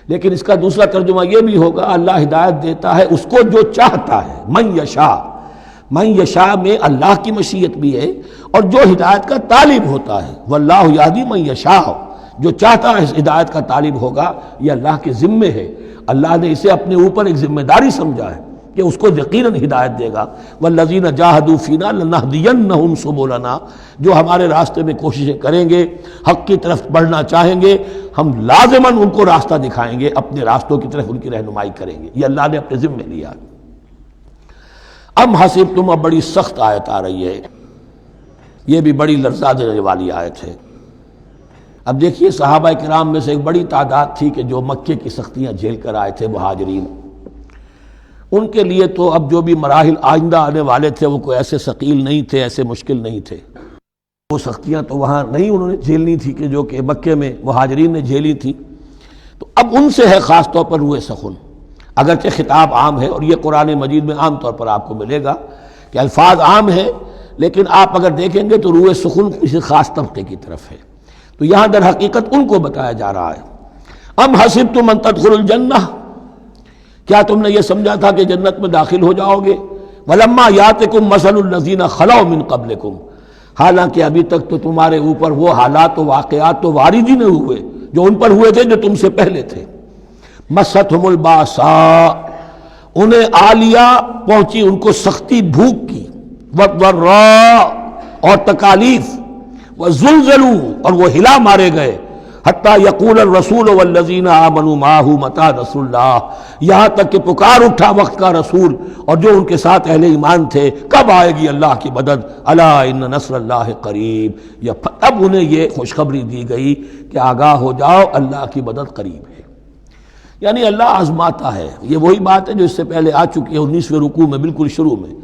لیکن اس کا دوسرا ترجمہ یہ بھی ہوگا اللہ ہدایت دیتا ہے اس کو جو چاہتا ہے، من یشاء، من یشاء میں اللہ کی مشیت بھی ہے اور جو ہدایت کا طالب ہوتا ہے، واللہ یہدی من یشاء، جو چاہتا ہے اس ہدایت کا طالب ہوگا، یہ اللہ کے ذمے ہے، اللہ نے اسے اپنے اوپر ایک ذمہ داری سمجھا ہے کہ اس کو یقیناً ہدایت دے گا۔ والذین جاہدوا فینا لنہدینہم سبلنا، جو ہمارے راستے میں کوششیں کریں گے، حق کی طرف بڑھنا چاہیں گے، ہم لازماً ان کو راستہ دکھائیں گے، اپنے راستوں کی طرف ان کی رہنمائی کریں گے، یہ اللہ نے اپنے ذمے لیا۔ ام حسبتم، اب بڑی سخت آیت آ رہی ہے، یہ بھی بڑی لرزا دینے والی آیت ہے۔ اب دیکھیے صحابہ کرام میں سے ایک بڑی تعداد تھی کہ جو مکے کی سختیاں جھیل کر آئے تھے، مہاجرین، ان کے لیے تو اب جو بھی مراحل آئندہ آنے والے تھے وہ کوئی ایسے ثقیل نہیں تھے، ایسے مشکل نہیں تھے۔ وہ سختیاں تو وہاں نہیں انہوں نے جھیلنی تھی کہ جو کہ مکے میں مہاجرین نے جھیلی تھی، تو اب ان سے ہے خاص طور پر روئے سخن، اگرچہ خطاب عام ہے، اور یہ قرآن مجید میں عام طور پر آپ کو ملے گا کہ الفاظ عام ہیں، لیکن آپ اگر دیکھیں گے تو روئے سخن کسی خاص طبقے کی طرف ہے۔ تو یہاں در حقیقت ان کو بتایا جا رہا ہے۔ ام حسبتم ان تدخلوا الجنہ، کیا تم نے یہ سمجھا تھا کہ جنت میں داخل ہو جاؤ گے؟ ولما یاتکم مثل الذین خلوا من قبلکم، حالانکہ ابھی تک تو تمہارے اوپر وہ حالات و واقعات تو وارد ہی نہیں ہوئے جو ان پر ہوئے تھے جو تم سے پہلے تھے۔ مستہم الباساء، انہیں آ لیا پہنچی ان کو سختی بھوک کی، والضراء اور تکالیف، وزلزلوا اور وہ ہلا مارے گئے، حتی یقول الرسول والذین آمنوا معہ متی نصر اللہ، یہاں تک کہ پکار اٹھا وقت کا رسول اور جو ان کے ساتھ اہل ایمان تھے، کب آئے گی اللہ کی مدد، الا ان نصر اللہ قریب، یا اب انہیں یہ خوشخبری دی گئی کہ آگاہ ہو جاؤ اللہ کی مدد قریب ہے۔ یعنی اللہ آزماتا ہے، یہ وہی بات ہے جو اس سے پہلے آ چکی ہے 19ویں رکوع میں بالکل شروع میں،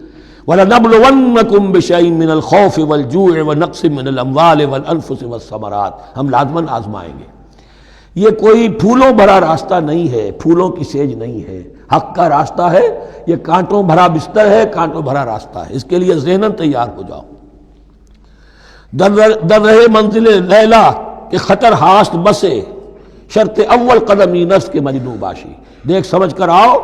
وَلَنَبْلُوَنَّكُمْ بِشَيْءٍ مِّنَ الْخَوْفِ وَالْجُوعِ وَنَقْصٍ مِّنَ الْأَمْوَالِ وَالْأَنفُسِ وَالثَّمَرَاتِ، ہم لازماً آزمائیں گے۔ یہ کوئی پھولوں بھرا راستہ نہیں ہے، پھولوں کی سیج نہیں ہے، حق کا راستہ ہے، یہ کانٹوں بھرا بستر ہے، کانٹوں بھرا راستہ ہے، اس کے لیے ذہناً تیار ہو جاؤ۔ در رہے منزل لیلا کہ خطر ہاست بسے، شرط اول قدمی نفس کے مجنوں باشی، دیکھ سمجھ کر آؤ۔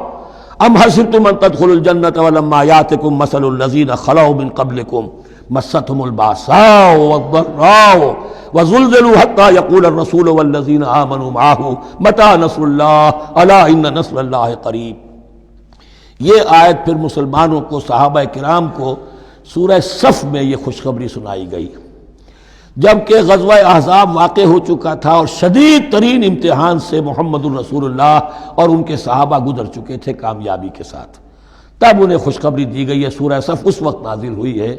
ام حسبتم ان تدخلوا الجنۃ ولما یاتکم مثل الذین خلوا من قبلکم مستهم الباساء والضراء وزلزلوا حتى يقول الرسول والذین آمنوا معه متی نصر اللہ الا ان نصر اللہ قریب۔ یہ آیت پھر مسلمانوں کو، صحابہ کرام کو سورہ صف میں یہ خوشخبری سنائی گئی جبکہ غزوہ احزاب واقع ہو چکا تھا اور شدید ترین امتحان سے محمد الرسول اللہ اور ان کے صحابہ گزر چکے تھے کامیابی کے ساتھ، تب انہیں خوشخبری دی گئی ہے۔ سورہ صف اس وقت نازل ہوئی ہے،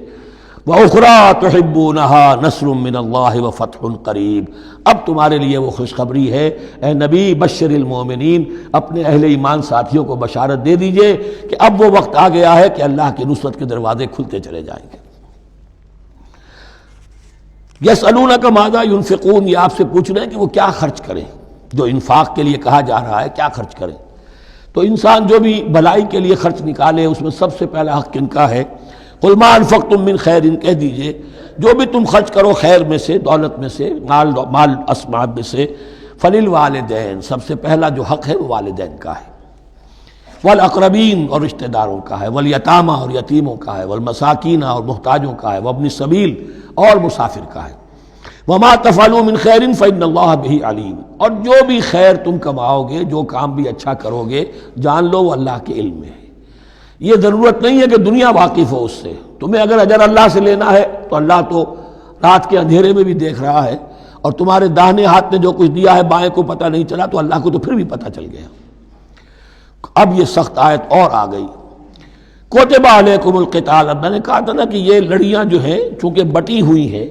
وَأُخْرَىٰ تُحِبُّونَهَا نَصْرٌ مِّنَ اللَّهِ وَفَتْحٌ قَرِیب، اب تمہارے لیے وہ خوشخبری ہے اے نبی، بشر المومنین، اپنے اہل ایمان ساتھیوں کو بشارت دے دیجئے کہ اب وہ وقت آ گیا ہے کہ اللہ کی نصرت کے دروازے کھلتے چلے جائیں گے۔ یسألونک ماذا ینفقون، یہ آپ سے پوچھ رہے ہیں کہ وہ کیا خرچ کریں، جو انفاق کے لیے کہا جا رہا ہے کیا خرچ کریں۔ تو انسان جو بھی بھلائی کے لیے خرچ نکالے اس میں سب سے پہلا حق کن کا ہے؟ قل ما انفقتم من خیر، کہہ دیجئے جو بھی تم خرچ کرو خیر میں سے، دولت میں سے، مال اسباب میں سے، فللوالدین، سب سے پہلا جو حق ہے وہ والدین کا ہے، والاقربین اور رشتہ داروں کا ہے، والیتامى اور یتیموں کا ہے، والمساکین اور محتاجوں کا ہے، وابن السبیل اور مسافر کا ہے، وما تفعلوا من خیر فإن اللہ بہ علیم، اور جو بھی خیر تم کماؤ گے، جو کام بھی اچھا کرو گے، جان لو وہ اللہ کے علم میں ہے۔ یہ ضرورت نہیں ہے کہ دنیا واقف ہو اس سے، تمہیں اگر اجر اللہ سے لینا ہے تو اللہ تو رات کے اندھیرے میں بھی دیکھ رہا ہے، اور تمہارے داہنے ہاتھ نے جو کچھ دیا ہے بائیں کو پتہ نہیں چلا تو اللہ کو تو پھر بھی پتہ چل گیا۔ اب یہ سخت آیت اور آ گئی، کتب علیکم القتال، اب میں نے کہا تھا نا کہ یہ لڑیاں جو ہیں چونکہ بٹی ہوئی ہیں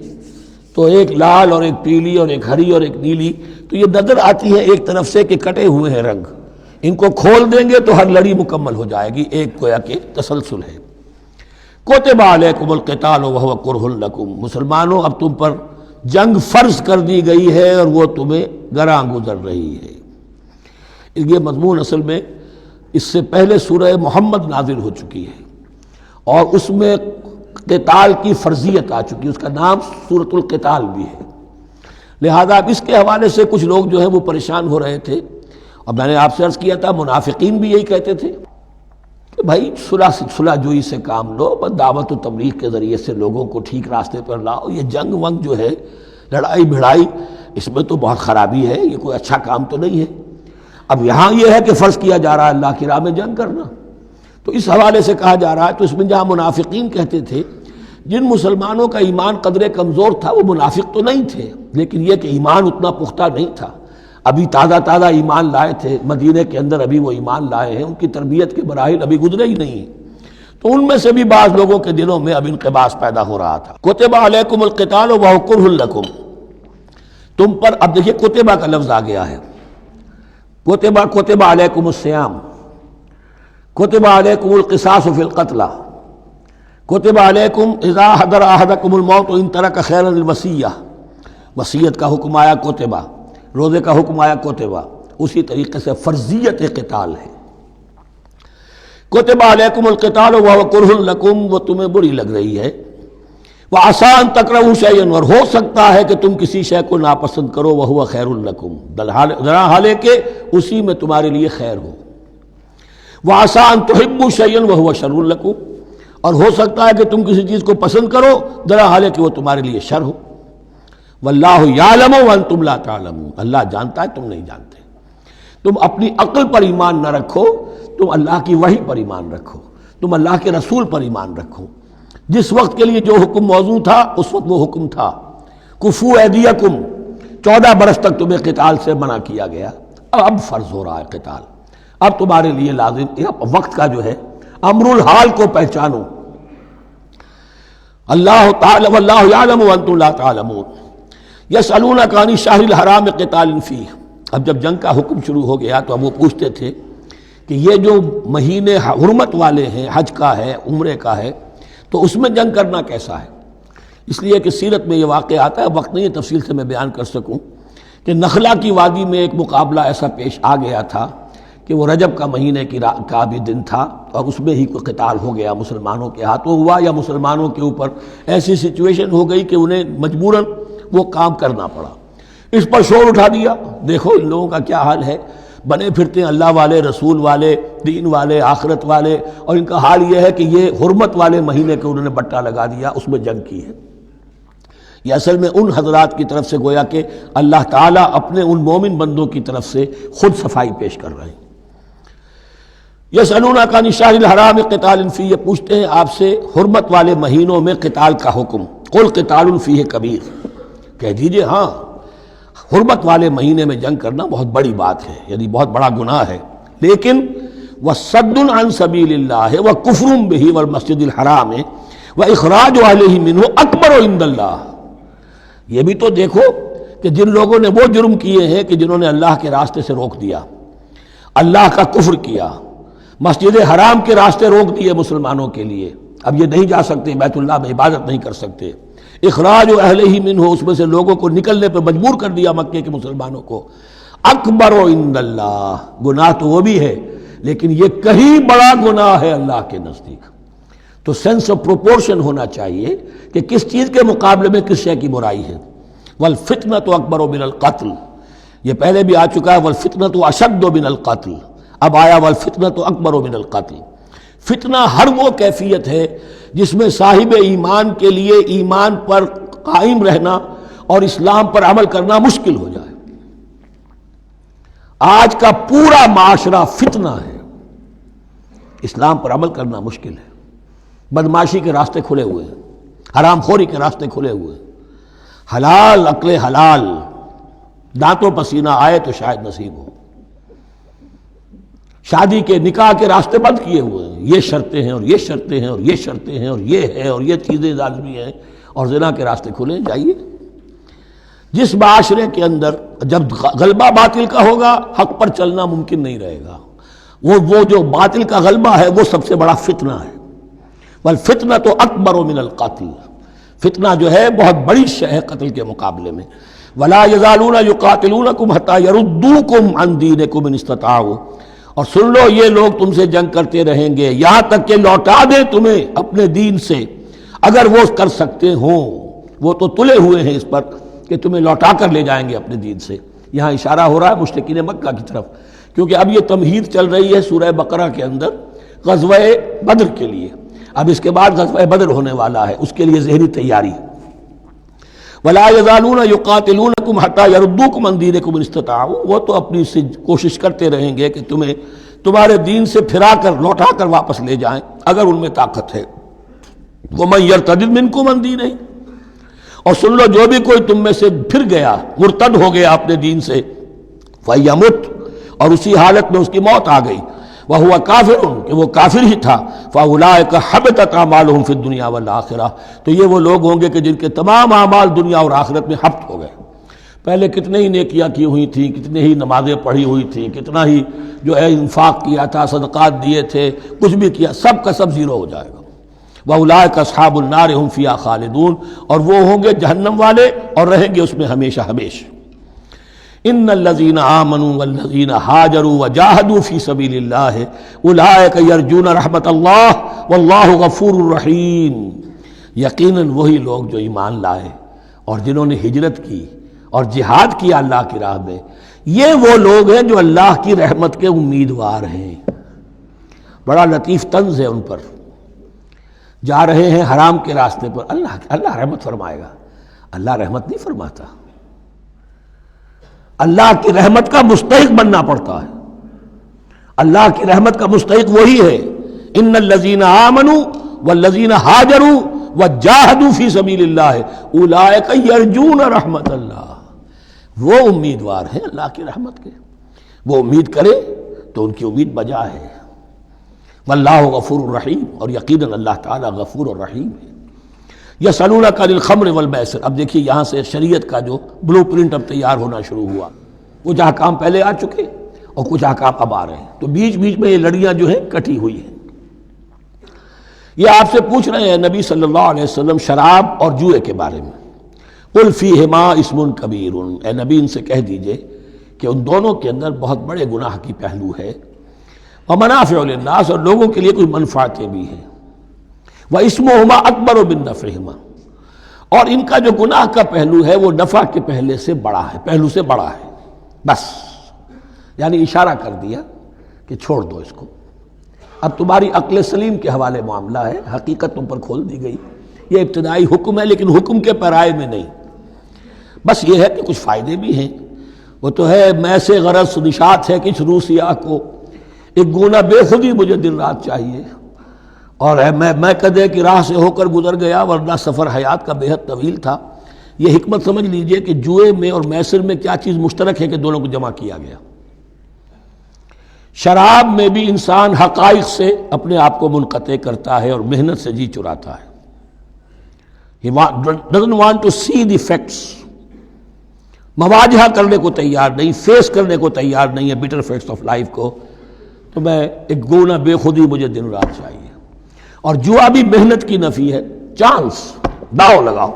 تو ایک لال اور ایک پیلی اور ایک ہری اور ایک نیلی، تو یہ نظر آتی ہے ایک طرف سے کہ کٹے ہوئے ہیں رنگ، ان کو کھول دیں گے تو ہر لڑی مکمل ہو جائے گی، ایک گویا کہ تسلسل ہے۔ کتب علیکم القتال وہو کرہ لکم، مسلمانوں اب تم پر جنگ فرض کر دی گئی ہے اور وہ تمہیں گراں گزر رہی ہے۔ یہ مضمون اصل میں اس سے پہلے سورہ محمد نازل ہو چکی ہے اور اس میں قتال کی فرضیت آ چکی ہے، اس کا نام سورۃ القتال بھی ہے، لہذا اب اس کے حوالے سے کچھ لوگ جو ہیں وہ پریشان ہو رہے تھے، اور میں نے آپ سے عرض کیا تھا منافقین بھی یہی کہتے تھے کہ بھائی صلح جوئی سے کام لو، بس دعوت و تبلیغ کے ذریعے سے لوگوں کو ٹھیک راستے پر لاؤ، یہ جنگ ونگ جو ہے، لڑائی بھڑائی، اس میں تو بہت خرابی ہے، یہ کوئی اچھا کام تو نہیں ہے۔ اب یہاں یہ ہے کہ فرض کیا جا رہا ہے اللہ کی راہ میں جنگ کرنا، تو اس حوالے سے کہا جا رہا ہے، تو اس میں جہاں منافقین کہتے تھے، جن مسلمانوں کا ایمان قدرے کمزور تھا وہ منافق تو نہیں تھے، لیکن یہ کہ ایمان اتنا پختہ نہیں تھا، ابھی تازہ ایمان لائے تھے، مدینے کے اندر ابھی وہ ایمان لائے ہیں، ان کی تربیت کے مراحل ابھی گزرے ہی نہیں، تو ان میں سے بھی بعض لوگوں کے دلوں میں اب انقباض پیدا ہو رہا تھا۔ کتب علیکم القتال وہو کرہ لکم، تم پر اب دیکھیے کتبہ کا لفظ آ گیا ہے، کتب علیکم الصیام، کتب علیکم القصاص فی القتلى، کتب علیکم اذا حضر احدکم الموت ان ترک خیرا الوصیہ، وصیت کا حکم آیا کتبہ، روزے کا حکم آیا کتبہ، اسی طریقے سے فرضیت قتال ہے۔ کتب علیکم القتال وهو کرہ لکم، وہ تمہیں بری لگ رہی ہے، وعسیٰ ان تکرہوا شیئا، اور ہو سکتا ہے کہ تم کسی شے کو ناپسند کرو، وہو خیر لکم، ذرا حالے کہ اسی میں تمہارے لیے خیر ہو، وعسیٰ ان تحبوا شیئا وہو شر لکم، اور ہو سکتا ہے کہ تم کسی چیز کو پسند کرو ذرا حالے کہ وہ تمہارے لیے شر ہو، واللہ یعلم وانتم لا تعلمون، اللہ جانتا ہے تم نہیں جانتے۔ تم اپنی عقل پر ایمان نہ رکھو، تم اللہ کی وحی پر ایمان رکھو، تم اللہ کے رسول پر ایمان رکھو۔ جس وقت کے لیے جو حکم موضوع تھا اس وقت وہ حکم تھا، کفو ایدیکم، 14 برس تک تمہیں قتال سے منع کیا گیا، اب فرض ہو رہا ہے قتال، اب تمہارے لیے لازم، وقت کا جو ہے امر الحال کو پہچانو۔ اللہ تعالی واللہ یعلم وانتم لا تعلمون، یسألونک عن الشہر الحرام قتال فیہ، اب جب جنگ کا حکم شروع ہو گیا تو اب وہ پوچھتے تھے کہ یہ جو مہینے حرمت والے ہیں، حج کا ہے، عمرے کا ہے، تو اس میں جنگ کرنا کیسا ہے؟ اس لیے کہ سیرت میں یہ واقعہ آتا ہے، وقت نہیں تفصیل سے میں بیان کر سکوں، کہ نخلا کی وادی میں ایک مقابلہ ایسا پیش آ گیا تھا کہ وہ رجب کا مہینے کا بھی دن تھا، اور اس میں ہی کوئی قتال ہو گیا، مسلمانوں کے ہاتھوں ہوا، یا مسلمانوں کے اوپر ایسی سچویشن ہو گئی کہ انہیں مجبوراً وہ کام کرنا پڑا۔ اس پر شور اٹھا دیا، دیکھو ان لوگوں کا کیا حال ہے، بنے پھرتے ہیں اللہ والے، رسول والے، دین والے، آخرت والے، اور ان کا حال یہ ہے کہ یہ حرمت والے مہینے کے انہوں نے بٹا لگا دیا، اس میں جنگ کی ہے۔ یہ اصل میں ان حضرات کی طرف سے گویا کہ اللہ تعالیٰ اپنے ان مومن بندوں کی طرف سے خود صفائی پیش کر رہے ہیں۔ یسألونک عن الشہر الحرام قتال فیہ، پوچھتے ہیں آپ سے حرمت والے مہینوں میں قتال کا حکم، قل قتال فیہ کبیر، کہہ دیجئے ہاں حرمت والے مہینے میں جنگ کرنا بہت بڑی بات ہے، یعنی بہت بڑا گناہ ہے، لیکن وَصَدٌّ عَن سَبِيلِ اللَّهِ وَكُفْرٌ بِهِ وَالْمَسْجِدِ الْحَرَامِ وَإِخْرَاجُ أَهْلِهِ مِنْهُ أَكْبَرُ عِندَ اللَّهِ، یہ بھی تو دیکھو کہ جن لوگوں نے وہ جرم کیے ہیں کہ جنہوں نے اللہ کے راستے سے روک دیا، اللہ کا کفر کیا، مسجد حرام کے راستے روک دیے مسلمانوں کے لیے، اب یہ نہیں جا سکتے، بیت اللہ میں عبادت نہیں کر سکتے، اخراج اہلہ منہ، اس میں سے لوگوں کو نکلنے پہ مجبور کر دیا مکے کے مسلمانوں کو، اکبر عند اللہ، گناہ تو وہ بھی ہے لیکن یہ کہیں بڑا گناہ ہے اللہ کے نزدیک۔ تو سینس آف پروپورشن ہونا چاہیے کہ کس چیز کے مقابلے میں کس شے کی برائی ہے۔ والفتنۃ اکبر من القتل، یہ پہلے بھی آ چکا ہے، والفتنۃ اشد من القتل، اب آیا والفتنۃ اکبر من القتل۔ فتنہ ہر وہ کیفیت ہے جس میں صاحب ایمان کے لیے ایمان پر قائم رہنا اور اسلام پر عمل کرنا مشکل ہو جائے۔ آج کا پورا معاشرہ فتنہ ہے، اسلام پر عمل کرنا مشکل ہے، بدماشی کے راستے کھلے ہوئے ہیں، حرام خوری کے راستے کھلے ہوئے ہیں، حلال عقل حلال دانتوں پسینہ آئے تو شاید نصیب ہو، شادی کے نکاح کے راستے بند کیے ہوئے ہیں، یہ شرطیں ہیں اور یہ شرطیں ہیں اور یہ شرطیں ہیں اور یہ ہے اور یہ چیزیں لازمی ہیں، اور زنا کے راستے کھلے ہیں۔ جائیے جس معاشرے کے اندر جب غلبہ باطل کا ہوگا حق پر چلنا ممکن نہیں رہے گا، وہ جو باطل کا غلبہ ہے وہ سب سے بڑا فتنہ ہے۔ والفتنۃ اکبر من القتل، فتنہ جو ہے بہت بڑی شے ہے قتل کے مقابلے میں۔ ولا یزالون یقاتلونکم حتی یردوکم عن دینکم ان استطاعوا، اور سن لو یہ لوگ تم سے جنگ کرتے رہیں گے یہاں تک کہ لوٹا دیں تمہیں اپنے دین سے، اگر وہ کر سکتے ہوں، وہ تو تلے ہوئے ہیں اس پر کہ تمہیں لوٹا کر لے جائیں گے اپنے دین سے۔ یہاں اشارہ ہو رہا ہے مشرکین مکہ کی طرف، کیونکہ اب یہ تمہید چل رہی ہے سورہ بقرہ کے اندر غزوہ بدر کے لیے، اب اس کے بعد غزوہ بدر ہونے والا ہے، اس کے لیے ذہنی تیاری۔ ولا یزالون یقاتلونکم حتی یردوکم عن دینکم ان استطاعوا، وہ تو اپنی سے کوشش کرتے رہیں گے کہ تمہیں تمہارے دین سے پھرا کر لوٹا کر واپس لے جائیں اگر ان میں طاقت ہے۔ ومن یرتد منکم عن دینہ، اور سن لو جو بھی کوئی تم میں سے پھر گیا، مرتد ہو گیا اپنے دین سے، فیمت، اور اسی حالت میں اس کی موت آ گئی، وہو کافر، کہ وہ کافر ہی تھا، فاولئک حبطت اعمالہم فی الدنیا والآخرہ، تو یہ وہ لوگ ہوں گے کہ جن کے تمام اعمال دنیا اور آخرت میں حبط ہو گئے۔ پہلے کتنے ہی نیکیاں کی ہوئی تھیں، کتنے ہی نمازیں پڑھی ہوئی تھیں، کتنا ہی جو ہے انفاق کیا تھا، صدقات دیے تھے، کچھ بھی کیا، سب کا سب زیرو ہو جائے گا۔ وَأُولَٰئِكَ أَصْحَابُ النَّارِ هُمْ فِيهَا خَالِدُونَ، اور وہ ہوں گے جہنم والے اور رہیں گے اس میں ہمیشہ ہمیشہ۔ إِنَّ الَّذِينَ آمَنُوا وَالَّذِينَ هَاجَرُوا وَجَاهَدُوا فِي سَبِيلِ اللَّهِ أُولَٰئِكَ يَرْجُونَ رَحْمَتَ اللَّهِ وَاللَّهُ غَفُورٌ رَحِيمٌ، یقیناً وہی لوگ جو ایمان لائے اور جنہوں نے ہجرت کی اور جہاد کیا اللہ کی راہ میں، یہ وہ لوگ ہیں جو اللہ کی رحمت کے امیدوار ہیں۔ بڑا لطیف طنز ہے ان پر، جا رہے ہیں حرام کے راستے پر، اللہ رحمت فرمائے گا، اللہ رحمت نہیں فرماتا، اللہ کی رحمت کا مستحق بننا پڑتا ہے۔ اللہ کی رحمت کا مستحق وہی ہے، ان الذین آمنوا والذین ہاجروا وجاہدوا فی سبیل اللہ اولئک یرجون رحمت اللہ، وہ امیدوار ہیں اللہ کی رحمت کے، وہ امید کرے تو ان کی امید بجا ہے۔ واللہ غفور الرحیم، اور یقیناً اللہ تعالیٰ غفور الرحیم ہے۔ یسألونک عن الخمر والمیسر، اب دیکھیے یہاں سے شریعت کا جو بلو پرنٹ اب تیار ہونا شروع ہوا، کچھ احکام پہلے آ چکے اور کچھ احکام اب آ رہے ہیں، تو بیچ بیچ میں یہ لڑیاں جو ہیں کٹی ہوئی ہیں۔ یہ آپ سے پوچھ رہے ہیں نبی صلی اللہ علیہ وسلم شراب اور جوئے کے بارے میں، قل فیہما اسم کبیر، اے نبی ان سے کہہ دیجئے کہ ان دونوں کے اندر بہت بڑے گناہ کی پہلو ہے، ومنافع للناس، اور لوگوں کے لیے کوئی منفعتیں بھی ہیں، واسمہما اکبر من نفعہما، اور ان کا جو گناہ کا پہلو ہے وہ نفع کے پہلو سے بڑا ہے، بس یعنی اشارہ کر دیا کہ چھوڑ دو اس کو، اب تمہاری عقل سلیم کے حوالے معاملہ ہے، حقیقت تم پر کھول دی گئی، یہ ابتدائی حکم ہے لیکن حکم کے پیرائے میں نہیں، بس یہ ہے کہ کچھ فائدے بھی ہیں، وہ تو ہے میں سے غرض نشات ہے کچھ روسیہ کو، ایک گونا بے خودی مجھے دن رات چاہیے، اور ہے میں کدے کی راہ سے ہو کر گزر گیا ورنہ سفر حیات کا بے حد طویل تھا۔ یہ حکمت سمجھ لیجئے کہ جوئے میں اور میسر میں کیا چیز مشترک ہے کہ دونوں کو جمع کیا گیا۔ شراب میں بھی انسان حقائق سے اپنے آپ کو منقطع کرتا ہے اور محنت سے جی چراتا ہے، He doesn't want to see the facts، مواجہہ کرنے کو تیار نہیں، فیس کرنے کو تیار نہیں ہے bitter facts آف لائف کو، تو میں ایک گونا بے خودی مجھے دن رات چاہیے۔ اور جوا بھی محنت کی نفی ہے، چانس، داؤ لگاؤ،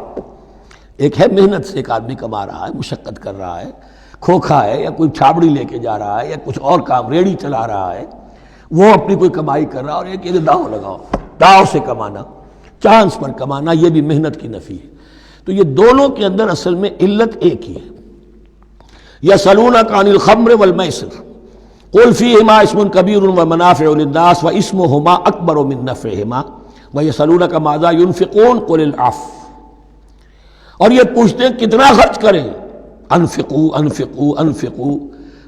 ایک ہے محنت سے ایک آدمی کما رہا ہے، مشقت کر رہا ہے، کھوکھا ہے یا کوئی چھابڑی لے کے جا رہا ہے یا کچھ اور کام ریڑھی چلا رہا ہے، وہ اپنی کوئی کمائی کر رہا ہے، اور ایک یہ داؤ لگاؤ، داؤ سے کمانا، چانس پر کمانا، یہ بھی محنت کی نفی ہے۔ تو یہ دونوں کے اندر اصل میں علت ایک ہی ہے۔ یسألونک عن الخمر والمیسر قل فیہما اسم کبیر ومنافع للناس واسمہما اکبر من نفعہما ویسألونک ماذا ینفقون قل العفو، اور یہ پوچھتے ہیں کتنا خرچ کریں، انفقوا انفقوا انفقوا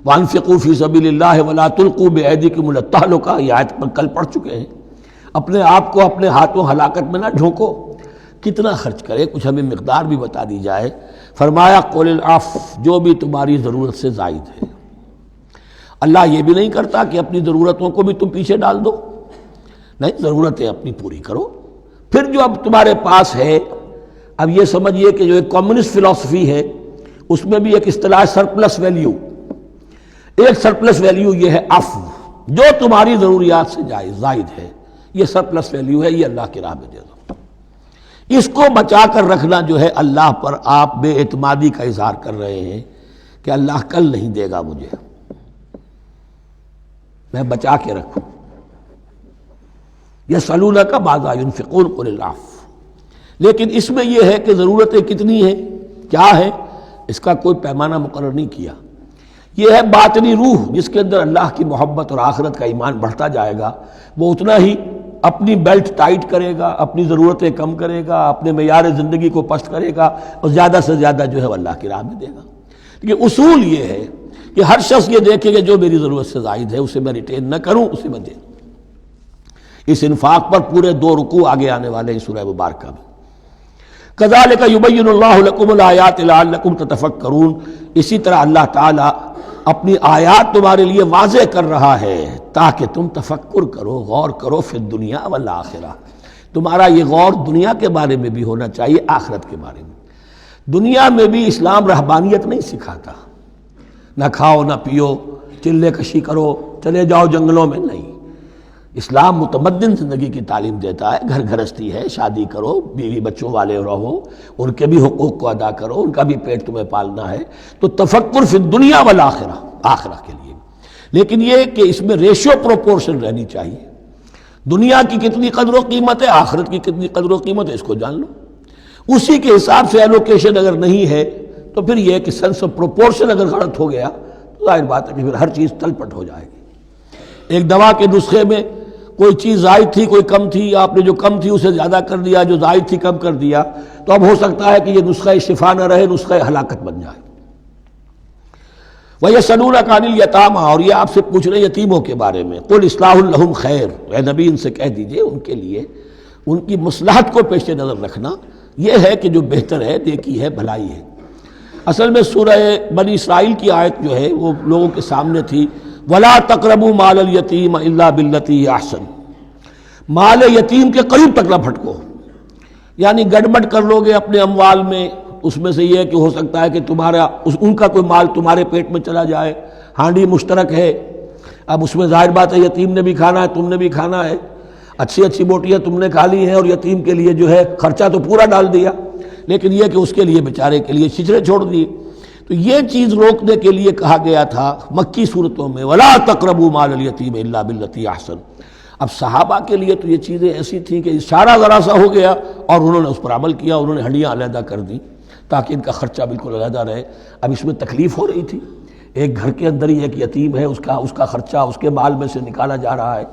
وانفقوا فی سبیل اللہ ولا تلقوا بایدیکم الی التہلکہ، یہ آیت پر کل پڑھ چکے ہیں۔ اپنے آپ کو اپنے ہاتھوں ہلاکت میں نہ جھونکو، کتنا خرچ کرے، کچھ ہمیں مقدار بھی بتا دی جائے۔ فرمایا قل العفو، جو بھی تمہاری ضرورت سے زائد ہے۔ اللہ یہ بھی نہیں کرتا کہ اپنی ضرورتوں کو بھی تم پیچھے ڈال دو، نہیں، ضرورتیں اپنی پوری کرو، پھر جو اب تمہارے پاس ہے، اب یہ سمجھیے کہ جو ایک کمیونسٹ فلسفی ہے اس میں بھی ایک اصطلاح سرپلس ویلیو، ایک سرپلس ویلیو یہ ہے عفو، جو تمہاری ضروریات سے زائد ہے، یہ سرپلس ویلیو ہے، یہ اللہ کی راہ میں دے دو۔ اس کو بچا کر رکھنا جو ہے اللہ پر آپ بے اعتمادی کا اظہار کر رہے ہیں کہ اللہ کل نہیں دے گا مجھے، میں بچا کے رکھوں۔ یسألونک ماذا ینفقون قل العفو، لیکن اس میں یہ ہے کہ ضرورتیں کتنی ہیں، کیا ہے، اس کا کوئی پیمانہ مقرر نہیں کیا۔ یہ ہے باطنی روح جس کے اندر اللہ کی محبت اور آخرت کا ایمان بڑھتا جائے گا، وہ اتنا ہی اپنی بیلٹ ٹائٹ کرے گا، اپنی ضرورتیں کم کرے گا، اپنے معیار زندگی کو پست کرے گا، اور زیادہ سے زیادہ جو ہے وہ اللہ کی راہ میں دے گا۔ لیکن اصول یہ ہے کہ ہر شخص یہ دیکھے کہ جو میری ضرورت سے زائد ہے اسے میں ریٹین نہ کروں، اسے میں دوں۔ اس انفاق پر پورے 2 رکوع آگے آنے والے ہیں سورہ مبارکہ میں۔ کذالک یبین اللہ لکم الآیات لعلکم تتفکرون، اسی طرح اللہ تعالیٰ اپنی آیات تمہارے لیے واضح کر رہا ہے تاکہ تم تفکر کرو، غور کرو، فی الدنیا والآخرہ، تمہارا یہ غور دنیا کے بارے میں بھی ہونا چاہیے، آخرت کے بارے میں۔ دنیا میں بھی اسلام رہبانیت نہیں سکھاتا، نہ کھاؤ نہ پیو، چلے کشی کرو، چلے جاؤ جنگلوں میں، نہیں، اسلام متمدن زندگی کی تعلیم دیتا ہے، گھر گھرستی ہے، شادی کرو، بیوی بچوں والے رہو، ان کے بھی حقوق کو ادا کرو، ان کا بھی پیٹ تمہیں پالنا ہے، تو تفکر فی الدنیا والآخرہ، آخرہ کے لیے، لیکن یہ کہ اس میں ریشو پروپورشن رہنی چاہیے۔ دنیا کی کتنی قدر و قیمت ہے، آخرت کی کتنی قدر و قیمت ہے، اس کو جان لو۔ اسی کے حساب سے ایلوکیشن اگر نہیں ہے تو پھر یہ کہ سینس آف پروپورشن اگر غلط ہو گیا تو ظاہر بات ہے کہ پھر ہر چیز تل پٹ ہو جائے گی۔ ایک دوا کے نسخے میں کوئی چیز زائد تھی، کوئی کم تھی، آپ نے جو کم تھی اسے زیادہ کر دیا، جو زائد تھی کم کر دیا، تو اب ہو سکتا ہے کہ یہ نسخہ شفا نہ رہے، نسخہ ہلاکت بن جائے۔ وَيَسْأَلُونَكَ عَنِ الْيَتَامَىٰ، اور یہ آپ سے پوچھ رہے ہیں یتیموں کے بارے میں، قُلْ إِصْلَاحٌ لَهُمْ خَيْرٌ، اے نبی ان سے کہہ دیجئے ان کے لیے ان کی مصلحت کو پیش نظر رکھنا یہ ہے کہ جو بہتر ہے، نیکی ہے، بھلائی ہے۔ اصل میں سورہ بنی اسرائیل کی آیت جو ہے وہ لوگوں کے سامنے تھی، وَلَا تَقْرَبُوا مَالَ الْيَتِيمَ إِلَّا بِالَّتِي هِيَ أَحْسَنُ، مال یتیم کے قریب تک نہ پھٹکو، یعنی گڑبڑ کر لو گے اپنے اموال میں، اس میں سے یہ کہ ہو سکتا ہے کہ تمہارا ان کا کوئی مال تمہارے پیٹ میں چلا جائے، ہانڈی مشترک ہے، اب اس میں ظاہر بات ہے یتیم نے بھی کھانا ہے، تم نے بھی کھانا ہے، اچھی اچھی بوٹیاں تم نے کھا لی ہیں اور یتیم کے لیے جو ہے خرچہ تو پورا ڈال دیا، لیکن یہ کہ اس کے لیے بیچارے کے لیے چھچڑے چھوڑ دیے۔ تو یہ چیز روکنے کے لیے کہا گیا تھا مکی صورتوں میں، وَلَا تَقْرَبُوا مَالَ الْيَتِيمِ إِلَّا بِالَّتِي أَحْسَنُ۔ اب صحابہ کے لیے تو یہ چیزیں ایسی تھیں کہ اشارہ ذرا سا ہو گیا اور انہوں نے اس پر عمل کیا، انہوں نے ہڈیاں علیحدہ کر دی تاکہ ان کا خرچہ بالکل علیحدہ رہے۔ اب اس میں تکلیف ہو رہی تھی، ایک گھر کے اندر ہی ایک یتیم ہے، اس کا خرچہ اس کے مال میں سے نکالا جا رہا ہے۔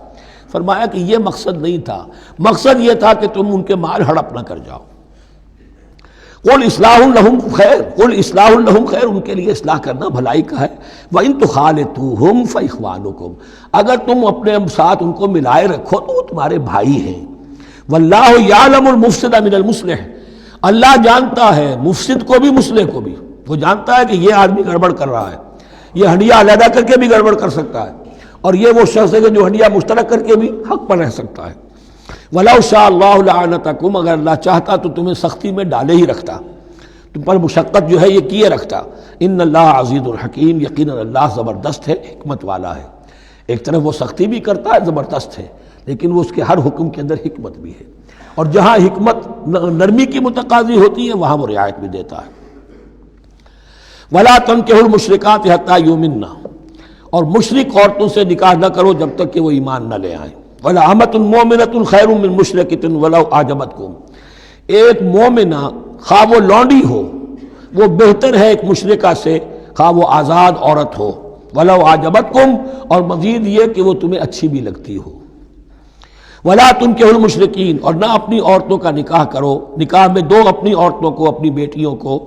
فرمایا کہ یہ مقصد نہیں تھا، مقصد یہ تھا کہ تم ان کے مال ہڑپ نہ کر جاؤ۔ قُلْ إِصْلَاحٌ لَهُمْ خَيْرٌ، قُلْ إِصْلَاحٌ لَهُمْ خَيْرٌ، ان کے لیے اصلاح کرنا بھلائی کا ہے۔ وَإِن تُخَالِطُوهُمْ فَإِخْوَانُكُمْ، اگر تم اپنے ساتھ ان کو ملائے رکھو تو وہ تمہارے بھائی ہیں۔ وَاللَّهُ يَعْلَمُ الْمُفْسِدَ مِنَ الْمُصْلِحِ، اللہ جانتا ہے مفسد کو بھی مصلح کو بھی، وہ جانتا ہے کہ یہ آدمی گڑبڑ کر رہا ہے، یہ ہنڈیا علیحدہ کر کے بھی گڑبڑ کر سکتا ہے، اور یہ وہ شخص ہے کہ جو ہنڈیا مشترک کر کے بھی حق پر رہ سکتا ہے۔ وَلَوْ شَاءَ اللَّهُ لَعَنَتَكُمْ، اگر اللہ چاہتا تو تمہیں سختی میں ڈالے ہی رکھتا، تم پر مشقت جو ہے یہ کیے رکھتا۔ ان اللہ عزیز الحکیم، یقیناً اللہ زبردست ہے، حکمت والا ہے۔ ایک طرف وہ سختی بھی کرتا ہے، زبردست ہے، لیکن وہ اس کے ہر حکم کے اندر حکمت بھی ہے، اور جہاں حکمت نرمی کی متقاضی ہوتی ہے وہاں وہ رعایت بھی دیتا ہے۔ وَلَا تَنكِحُوا الْمُشْرِكَاتِ حَتَّىٰ يُؤْمِنَّ، اور مشرک عورتوں سے نکاح نہ کرو جب تک کہ وہ ایمان نہ لے آئیں۔ وَلَأَمَةٌ مُؤْمِنَةٌ خَيْرٌ مِّن مُشْرِكَةٍ وَلَوْ أَعْجَبَتْكُمْ، ایک مومنہ خواہ وہ لونڈی ہو وہ بہتر ہے ایک مشرکہ سے خواہ وہ آزاد عورت ہو، وَلَوْ أَعْجَبَتْكُمْ، اور مزید یہ کہ وہ تمہیں اچھی بھی لگتی ہو۔ وَلَا تُنكِحُوا الْمُشْرِكِينَ، اور نہ اپنی عورتوں کا نکاح کرو، نکاح میں دو اپنی عورتوں کو، اپنی بیٹیوں کو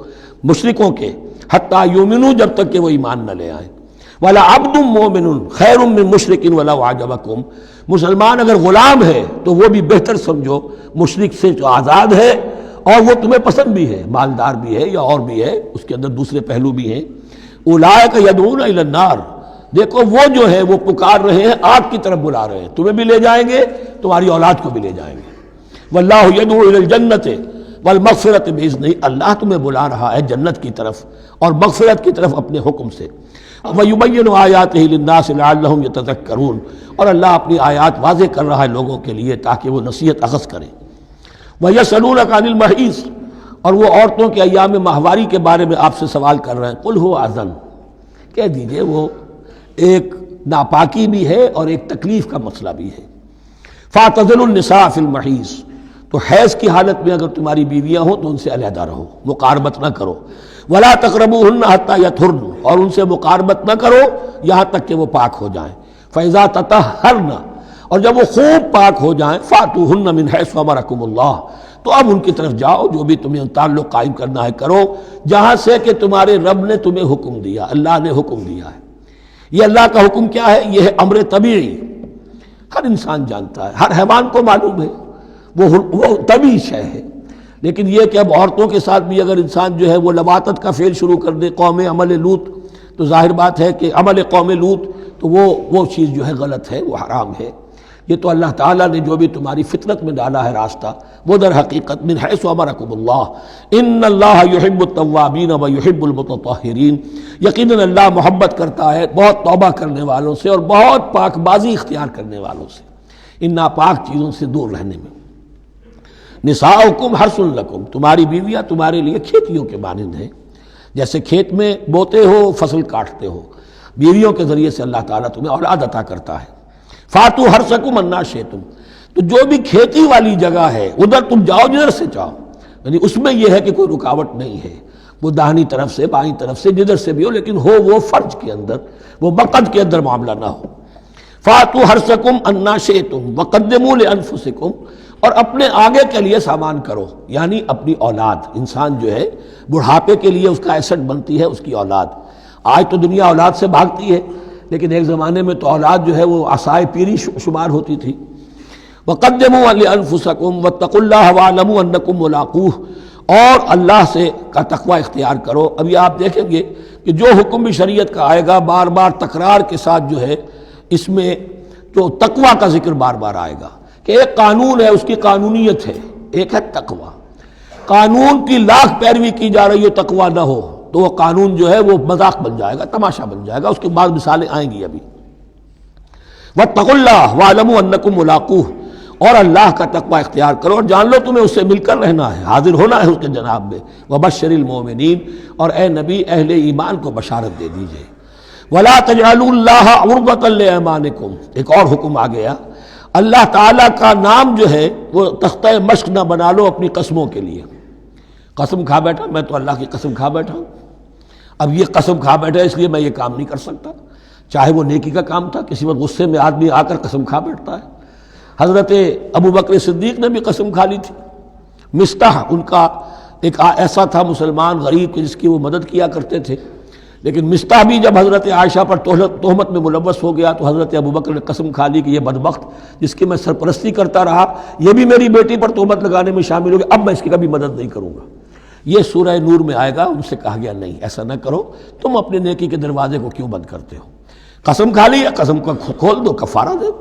مشرکوں کے، حتیٰ یؤمنوا، جب تک کہ وہ ایمان نہ لے آئیں۔ وَلَعَبْدٌ مُّؤْمِنٌ خَيْرٌ مِّن مُّشْرِكٍ وَلَوْ أَعْجَبَكُمْ، مسلمان اگر غلام ہے تو وہ بھی بہتر سمجھو مشرک سے جو آزاد ہے اور وہ تمہیں پسند بھی ہے، مالدار بھی ہے یا اور بھی ہے، اس کے اندر دوسرے پہلو بھی ہیں۔ اولئک یدعون الی النار، دیکھو وہ جو ہے وہ پکار رہے ہیں، آگ کی طرف بلا رہے ہیں، تمہیں بھی لے جائیں گے، تمہاری اولاد کو بھی لے جائیں گے۔ واللہ یدعو الی الجنۃ والمغفرۃ باذنہ، اللہ تمہیں بلا رہا ہے جنت کی طرف اور مغفرت کی طرف اپنے حکم سے۔ وَيُبَيِّنُ آیاتہ للناس لعلہم یتذکرون، اور اللہ اپنی آیات واضح کر رہا ہے لوگوں کے لیے تاکہ وہ نصیحت اخذ کریں۔ وَيَسْأَلُونَكَ عَنِ الْمَحِيضِ، اور وہ عورتوں کے ایام ماہواری کے بارے میں آپ سے سوال کر رہے ہیں۔ قُلْ هُوَ أَذًى، کہہ دیجئے وہ ایک ناپاکی بھی ہے اور ایک تکلیف کا مسئلہ بھی ہے۔ فَاعْتَزِلُوا النِّسَاءَ فِي الْمَحِيضِ، تو حیض کی حالت میں اگر تمہاری بیویاں ہوں تو ان سے علیحدہ رہو، مقاربت نہ کرو۔ وَلَا تَقْرَبُوهُنَّ حَتَّىٰ يَطْهُرْنَ، اور ان سے مقاربت نہ کرو یہاں تک کہ وہ پاک ہو جائیں۔ فَإِذَا تَطَهَّرْنَ، اور جب وہ خوب پاک ہو جائیں، فَأْتُوهُنَّ مِنْ حَيْثُ أَمَرَكُمُ اللَّهُ، تو اب ان کی طرف جاؤ، جو بھی تمہیں تعلق قائم کرنا ہے کرو، جہاں سے کہ تمہارے رب نے تمہیں حکم دیا، اللہ نے حکم دیا ہے۔ یہ اللہ کا حکم کیا ہے؟ یہ ہے امر طبیعی، ہر انسان جانتا ہے، ہر حیوان کو معلوم ہے، وہ طبیعی شے ہے۔ لیکن یہ کہ اب عورتوں کے ساتھ بھی اگر انسان جو ہے وہ لواطت کا فعل شروع کر دے، قوم عمل لوط، تو ظاہر بات ہے کہ عمل قوم لوط تو وہ چیز جو ہے غلط ہے، وہ حرام ہے۔ یہ تو اللہ تعالیٰ نے جو بھی تمہاری فطرت میں ڈالا ہے راستہ، وہ در حقیقت من حیث امرکم اللہ، ان اللہ یحب التوابین و یحب المتطہرین، یقیناً اللہ محبت کرتا ہے بہت توبہ کرنے والوں سے اور بہت پاک بازی اختیار کرنے والوں سے۔ ان ناپاک چیزوں سے دور رہنے میں۔ نساؤکم حرث لکم، تمہاری بیویاں تمہارے لیے کھیتیوں کے مانند ہیں، جیسے کھیت میں بوتے ہو، فصل کاٹتے ہو، بیویوں کے ذریعے سے اللہ تعالیٰ تمہیں اولاد عطا کرتا ہے۔ فاتو حرثکم انا شئتم، تو جو بھی کھیتی والی جگہ ہے ادھر تم جاؤ جدھر سے چاہو، یعنی اس میں یہ ہے کہ کوئی رکاوٹ نہیں ہے، وہ داہنی طرف سے بائیں طرف سے جدھر سے بھی ہو، لیکن ہو وہ فرج کے اندر، وہ مقد کے اندر معاملہ نہ ہو۔ فاتو حرثکم انا شئتم وقدموا لانفسکم، اور اپنے آگے کے لیے سامان کرو، یعنی اپنی اولاد۔ انسان جو ہے بڑھاپے کے لیے اس کا ایسٹ بنتی ہے اس کی اولاد۔ آج تو دنیا اولاد سے بھاگتی ہے، لیکن ایک زمانے میں تو اولاد جو ہے وہ عصائے پیری شمار ہوتی تھی۔ وقدموا لانفسکم واتقوا اللہ واعلموا انکم ملاقوہ، اور اللہ سے کا تقوی اختیار کرو۔ ابھی آپ دیکھیں گے کہ جو حکم بھی شریعت کا آئے گا بار بار تکرار کے ساتھ جو ہے اس میں تو تقوی کا ذکر بار بار آئے گا، کہ ایک قانون ہے اس کی قانونیت ہے، ایک ہے تقوی۔ قانون کی لاکھ پیروی کی جا رہی ہو تقوی نہ ہو تو وہ قانون جو ہے وہ مذاق بن جائے گا، تماشا بن جائے گا۔ اس کے بعد مثالیں آئیں گی ابھی۔ واتقوا اللہ واعلموا انکم ملاقوہ، اور اللہ کا تقوی اختیار کرو اور جان لو تمہیں اس سے مل کر رہنا ہے، حاضر ہونا ہے اس کے جناب میں۔ وبشر المؤمنین، اور اے نبی اہل ایمان کو بشارت دے دیجئے۔ ولا تجعلوا اللہ عرضۃ لایمانکم، ایک اور حکم آ گیا، اللہ تعالیٰ کا نام جو ہے وہ تختہ مشق نہ بنا لو اپنی قسموں کے لیے۔ قسم کھا بیٹھا میں تو اللہ کی قسم کھا بیٹھا ہوں، اب یہ قسم کھا بیٹھا اس لیے میں یہ کام نہیں کر سکتا، چاہے وہ نیکی کا کام تھا۔ کسی وقت غصے میں آدمی آ کر قسم کھا بیٹھتا ہے۔ حضرت ابو بکر صدیق نے بھی قسم کھا لی تھی۔ مستح ان کا ایک ایسا تھا مسلمان غریب کہ جس کی وہ مدد کیا کرتے تھے، لیکن مستح بھی جب حضرت عائشہ پر تہمت میں ملوث ہو گیا تو حضرت ابو بکر نے قسم کھا لی کہ یہ بدبخت جس کی میں سرپرستی کرتا رہا یہ بھی میری بیٹی پر تہمت لگانے میں شامل ہو گیا، اب میں اس کی کبھی مدد نہیں کروں گا۔ یہ سورہ نور میں آئے گا، ان سے کہا گیا نہیں ایسا نہ کرو، تم اپنے نیکی کے دروازے کو کیوں بند کرتے ہو؟ قسم کھا لی، قسم کو کھول دو، کفارہ دے۔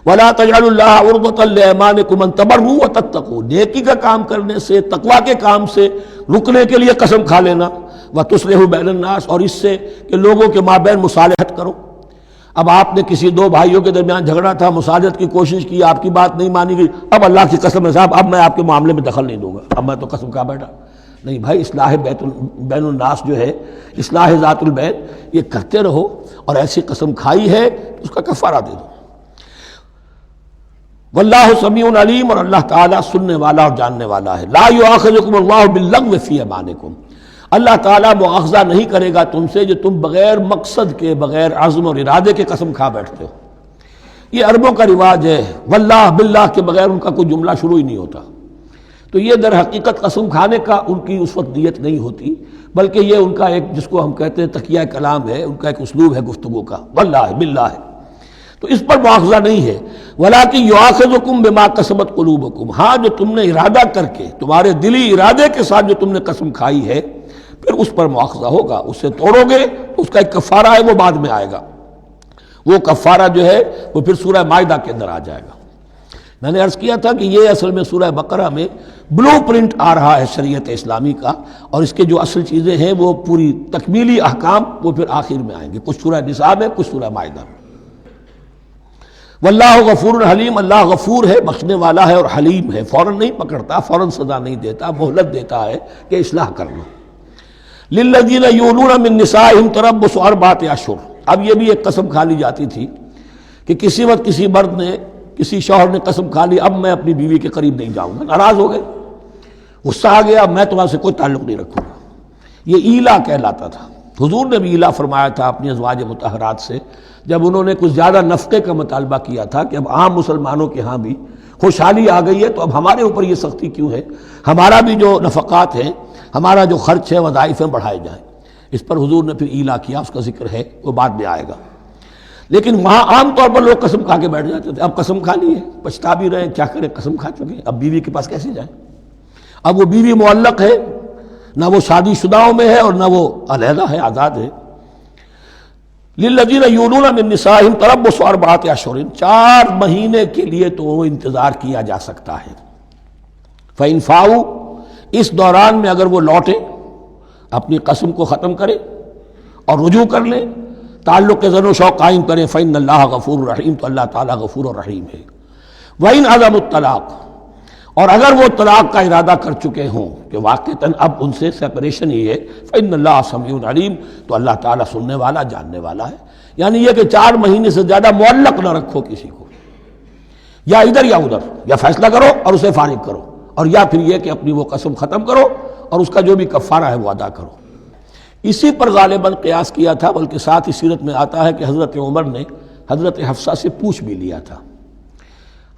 وَلَا تَجْعَلُوا اللَّهَ عُرْضَةً لِأَيْمَانِكُمْ أَن تَبَرُّوا وَتَتَّقُوا، نیکی کا کام کرنے سے، تقوی کے کام سے رکنے کے لیے قسم کھا لینا۔ وَتُصْلِحُوا بَيْنَ النَّاسِ، اور اس سے کہ لوگوں کے مابین مصالحت کرو۔ اب آپ نے کسی دو بھائیوں کے درمیان جھگڑا تھا، مصالحت کی کوشش کی، آپ کی بات نہیں مانی گئی، اب اللہ کی قسم ہے صاحب اب میں آپ کے معاملے میں دخل نہیں دوں گا، اب میں تو قسم کھا بیٹھا۔ نہیں بھائی، اصلاح بین الناس جو ہے، اصلاح ذات البین، یہ کرتے رہو، اور ایسی قسم کھائی ہے اس کا کفارہ دے دو۔ واللہ سمیع علیم، اور اللہ تعالیٰ سننے والا اور جاننے والا ہے۔ لا یؤاخذکم اللہ باللغو فی ایمانکم، اللہ تعالیٰ مؤاخذہ نہیں کرے گا تم سے جو تم بغیر مقصد کے، بغیر عزم اور ارادے کے قسم کھا بیٹھتے ہو۔ یہ عربوں کا رواج ہے، واللہ باللہ کے بغیر ان کا کوئی جملہ شروع ہی نہیں ہوتا۔ تو یہ در حقیقت قسم کھانے کا ان کی اس وقت نیت نہیں ہوتی، بلکہ یہ ان کا ایک جس کو ہم کہتے ہیں تقیہ کلام ہے، ان کا ایک اسلوب ہے گفتگو کا، واللہ باللہ ہے، تو اس پر مؤاخذہ نہیں ہے۔ وَلَٰكِن يُؤَاخِذُكُم بِمَا كَسَبَتْ قُلُوبُكُم، ہاں جو تم نے ارادہ کر کے، تمہارے دلی ارادے کے ساتھ جو تم نے قسم کھائی ہے، پھر اس پر مؤاخذہ ہوگا، اسے توڑو گے اس کا ایک کفارہ ہے، وہ بعد میں آئے گا۔ وہ کفارہ جو ہے وہ پھر سورہ مائدہ کے اندر آ جائے گا۔ میں نے عرض کیا تھا کہ یہ اصل میں سورہ بقرہ میں بلو پرنٹ آ رہا ہے شریعت اسلامی کا، اور اس کے جو اصل چیزیں ہیں وہ پوری تکمیلی احکام وہ پھر آخر میں آئیں گے، کچھ سورہ نساء میں، کچھ سورہ مائدہ میں۔ واللہ غفور حلیم، اللہ غفور ہے، بخشنے والا ہے اور حلیم ہے، فوراً نہیں پکڑتا، فوراً سزا نہیں دیتا، مہلت دیتا ہے کہ اصلاح کر لو۔ للذین یولون من نسائہم تربص اربعۃ اشہر، اب یہ بھی ایک قسم کھا لی جاتی تھی کہ کسی وقت کسی مرد نے، کسی شوہر نے قسم کھا لی اب میں اپنی بیوی کے قریب نہیں جاؤں گا، ناراض ہو گئے، غصہ آ گیا، میں تمہارے سے کوئی تعلق نہیں رکھوں گا، یہ ایلا کہلاتا تھا۔ حضور نے بھی ایلا فرمایا تھا اپنی ازواج مطہرات سے جب انہوں نے کچھ زیادہ نفقے کا مطالبہ کیا تھا کہ اب عام مسلمانوں کے ہاں بھی خوشحالی آ گئی ہے تو اب ہمارے اوپر یہ سختی کیوں ہے، ہمارا بھی جو نفقات ہیں، ہمارا جو خرچ ہے، وظائف ہیں، بڑھائے جائیں۔ اس پر حضور نے پھر ایلا کیا، اس کا ذکر ہے، وہ بعد میں آئے گا۔ لیکن وہاں عام طور پر لوگ قسم کھا کے بیٹھ جاتے تھے، اب قسم کھا لی ہے، پچھتا بھی رہے، کیا کریں، قسم کھا چکے، اب بیوی کے پاس کیسے جائیں؟ اب وہ بیوی معلق ہے، نہ وہ شادی شداؤں میں ہے اور نہ وہ علیحدہ ہے، آزاد ہے۔ للذین یولون من نسائہم تربص اربعۃ اشہر، 4 مہینے کے لیے تو وہ انتظار کیا جا سکتا ہے۔ فإن فاؤوا، اس دوران میں اگر وہ لوٹیں، اپنی قسم کو ختم کریں اور رجوع کر لیں، تعلق زن و شوق قائم کریں فإن اللہ غفور رحیم، تو اللہ تعالیٰ غفور و رحیم ہے۔ وَإِنْ عَزَمُوا الطلاق، اور اگر وہ طلاق کا ارادہ کر چکے ہوں کہ واقعتاً اب ان سے سیپریشن ہی ہے، فإن اللہ سمیع علیم، تو اللہ تعالیٰ سننے والا جاننے والا ہے۔ یعنی یہ کہ 4 مہینے سے زیادہ معلق نہ رکھو کسی کو، یا ادھر یا ادھر، یا فیصلہ کرو اور اسے فارغ کرو، اور یا پھر یہ کہ اپنی وہ قسم ختم کرو اور اس کا جو بھی کفارہ ہے وہ ادا کرو۔ اسی پر غالباً قیاس کیا تھا، بلکہ ساتھ ہی سیرت میں آتا ہے کہ حضرت عمر نے حضرت حفصہ سے پوچھ بھی لیا تھا۔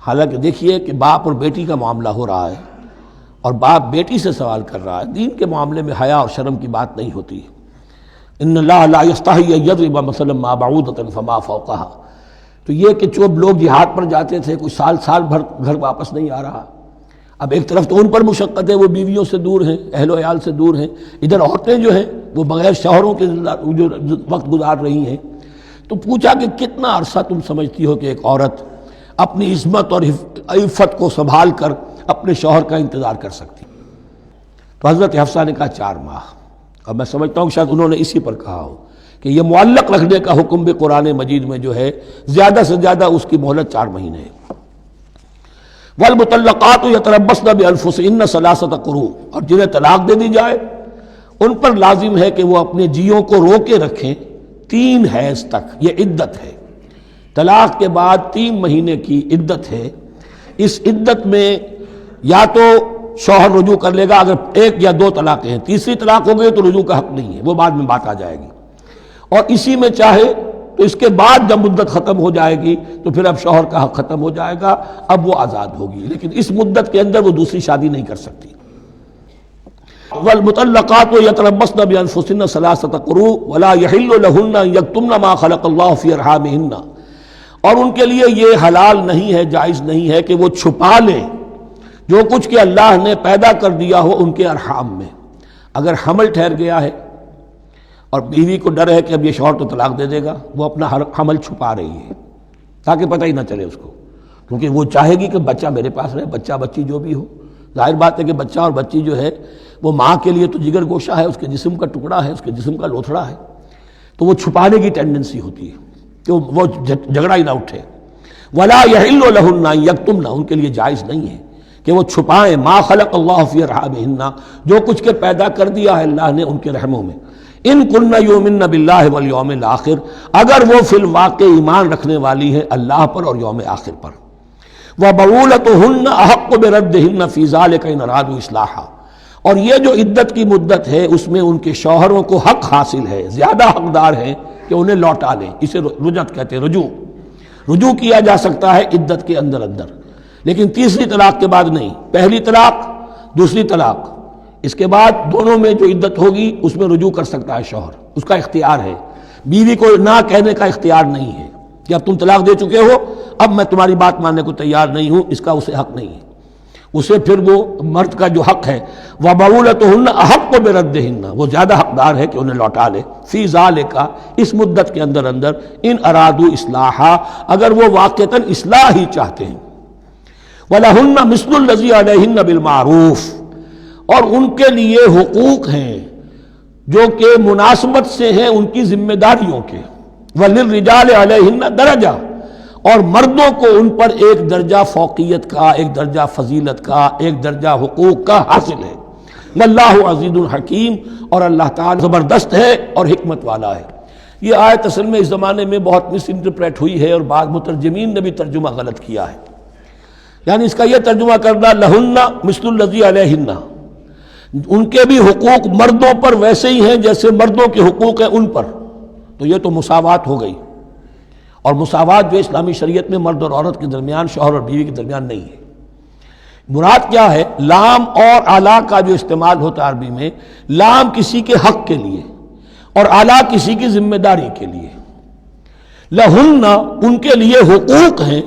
حالانکہ دیکھیے کہ باپ اور بیٹی کا معاملہ ہو رہا ہے، اور باپ بیٹی سے سوال کر رہا ہے، دین کے معاملے میں حیا اور شرم کی بات نہیں ہوتی۔ ان اللہ لا یستحی ان یضرب مثلا ما بعوضۃ فما فوقها، تو یہ کہ جو لوگ جہاد پر جاتے تھے کچھ سال بھر گھر واپس نہیں آ رہا، اب ایک طرف تو ان پر مشقت ہے، وہ بیویوں سے دور ہیں، اہل و عیال سے دور ہیں، ادھر عورتیں جو ہیں وہ بغیر شوہروں کے جو وقت گزار رہی ہیں۔ تو پوچھا کہ کتنا عرصہ تم سمجھتی ہو کہ ایک عورت اپنی عصمت اور عفت کو سنبھال کر اپنے شوہر کا انتظار کر سکتی؟ تو حضرت حفصہ نے کہا 4 ماہ، اور میں سمجھتا ہوں کہ شاید انہوں نے اسی پر کہا ہو کہ یہ معلق رکھنے کا حکم بھی قرآن مجید میں جو ہے زیادہ سے زیادہ اس کی مہلت 4 مہینے ہے۔ والمطلقات یتربصن بانفسهن 3 قروء، اور جنہیں طلاق دے دی جائے ان پر لازم ہے کہ وہ اپنے جیوں کو روکے رکھیں 3 حیض تک، یہ عدت ہے۔ طلاق کے بعد 3 مہینے کی عدت ہے۔ اس عدت میں یا تو شوہر رجوع کر لے گا اگر 1 یا 2 طلاقیں ہیں، تیسری طلاق ہو گئی تو رجوع کا حق نہیں ہے، وہ بعد میں بات آ جائے گی، اور اسی میں چاہے تو اس کے بعد جب مدت ختم ہو جائے گی تو پھر اب شوہر کا حق ختم ہو جائے گا، اب وہ آزاد ہوگی، لیکن اس مدت کے اندر وہ دوسری شادی نہیں کر سکتی۔ والمطلقات یتربصن بانفسهن 3 قروء ولا يحل لهن ان يكتمن ما خلق الله في ارحامهن، اور ان کے لیے یہ حلال نہیں ہے، جائز نہیں ہے کہ وہ چھپا لیں جو کچھ کہ اللہ نے پیدا کر دیا ہو ان کے ارحام میں۔ اگر حمل ٹھہر گیا ہے اور بیوی کو ڈر ہے کہ اب یہ شوہر تو طلاق دے دے گا، وہ اپنا حمل چھپا رہی ہے تاکہ پتہ ہی نہ چلے اس کو، کیونکہ وہ چاہے گی کہ بچہ میرے پاس رہے، بچہ بچی جو بھی ہو۔ ظاہر بات ہے کہ بچہ اور بچی جو ہے وہ ماں کے لیے تو جگر گوشہ ہے، اس کے جسم کا ٹکڑا ہے، اس کے جسم کا لوتھڑا ہے، تو وہ چھپانے کی ٹینڈنسی ہوتی ہے کہ وہ جھگڑا ہی نہ اٹھے۔ ولا يحل لهن ان يكتمن، ان کے لیے جائز نہیں ہے کہ وہ چھپائیں ما خلق اللہ فی ارحامہن، جو کچھ کے پیدا کر دیا ہے اللہ نے ان کے رحموں میں۔ ان کن یؤمن باللہ والیوم الآخر، اگر وہ فی الواقع ایمان رکھنے والی ہے اللہ پر اور یوم آخر پر۔ وبعولتهن احق بردهن فی ذلک ان ارادوا اصلاحا، اور یہ جو عدت کی مدت ہے اس میں ان کے شوہروں کو حق حاصل ہے، زیادہ حقدار ہیں کہ انہیں لوٹا لیں، اسے رجعت کہتے ہیں، رجوع کیا جا سکتا ہے عدت کے اندر، لیکن تیسری طلاق کے بعد نہیں۔ پہلی طلاق، دوسری طلاق، اس کے بعد دونوں میں جو عدت ہوگی اس میں رجوع کر سکتا ہے شوہر، اس کا اختیار ہے، بیوی کو نہ کہنے کا اختیار نہیں ہے کہ اب تم طلاق دے چکے ہو، اب میں تمہاری بات ماننے کو تیار نہیں ہوں، اس کا اسے حق نہیں ہے۔ اسے پھر وہ مرد کا جو حق ہے وَبَعُولَتُهُنَّ أَحَقُّ بِرَدِّهِنَّ، وہ زیادہ حقدار ہے کہ انہیں لوٹا لے، فی ذالک، اس مدت کے اندر ان ارادوا اصلاحا، اگر وہ واقعتاً اصلاح ہی چاہتے ہیں۔ وَلَهُنَّ مِثْلُ الَّذِي عَلَيْهِنَّ بِالْمَعْرُوفِ، اور ان کے لیے حقوق ہیں جو کہ مناسبت سے ہیں ان کی ذمہ داریوں کے۔ وَلِلرِّجَالِ عَلَيْهِنَّ دَرَجَةٌ، اور مردوں کو ان پر ایک درجہ فوقیت کا، ایک درجہ فضیلت کا، ایک درجہ حقوق کا حاصل ہے۔ واللہ عزیز الحکیم، اور اللہ تعالی زبردست ہے اور حکمت والا ہے۔ یہ آیت اصل میں اس زمانے میں بہت مس انٹرپریٹ ہوئی ہے، اور بعض مترجمین نے بھی ترجمہ غلط کیا ہے، یعنی اس کا یہ ترجمہ کرنا لہن مثل الذی علیہن، ان کے بھی حقوق مردوں پر ویسے ہی ہیں جیسے مردوں کے حقوق ہیں ان پر، تو یہ تو مساوات ہو گئی، اور مساوات جو اسلامی شریعت میں مرد اور عورت کے درمیان، شوہر اور بیوی کے درمیان نہیں ہے۔ مراد کیا ہے؟ لام اور اعلیٰ کا جو استعمال ہوتا ہے عربی میں، لام کسی کے حق کے لیے اور اعلیٰ کسی کی ذمہ داری کے لیے۔ لہن، ان کے لیے حقوق ہیں،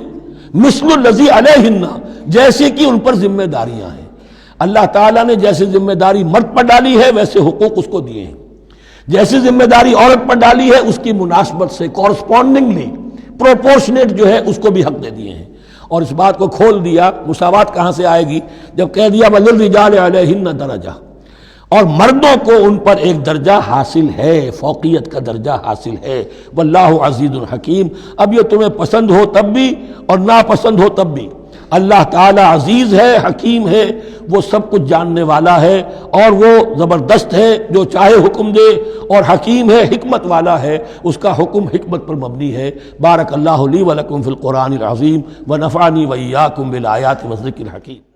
مثل الذی علیہن، جیسے کہ ان پر ذمہ داریاں ہیں۔ اللہ تعالیٰ نے جیسے ذمہ داری مرد پر ڈالی ہے ویسے حقوق اس کو دیے ہیں، جیسی ذمہ داری عورت پر ڈالی ہے اس کی مناسبت سے کورسپونڈنگلی پروپورشنیٹ جو ہے اس کو بھی حق دے دیے ہیں۔ اور اس بات کو کھول دیا، مساوات کہاں سے آئے گی؟ جب کہہ دیا وَلِلرِّجَالِ عَلَيْهِنَّ دَرَجَةٌ، اور مردوں کو ان پر ایک درجہ حاصل ہے، فوقیت کا درجہ حاصل ہے۔ واللہ عزیز الحکیم۔ اب یہ تمہیں پسند ہو تب بھی اور ناپسند ہو تب بھی، اللہ تعالی عزیز ہے، حکیم ہے، وہ سب کچھ جاننے والا ہے، اور وہ زبردست ہے، جو چاہے حکم دے، اور حکیم ہے، حکمت والا ہے، اس کا حکم حکمت پر مبنی ہے۔ بارک اللہ لی ولکم فی القرآن العظیم ونفعنی وإیاکم بالآیات والذکر الحکیم۔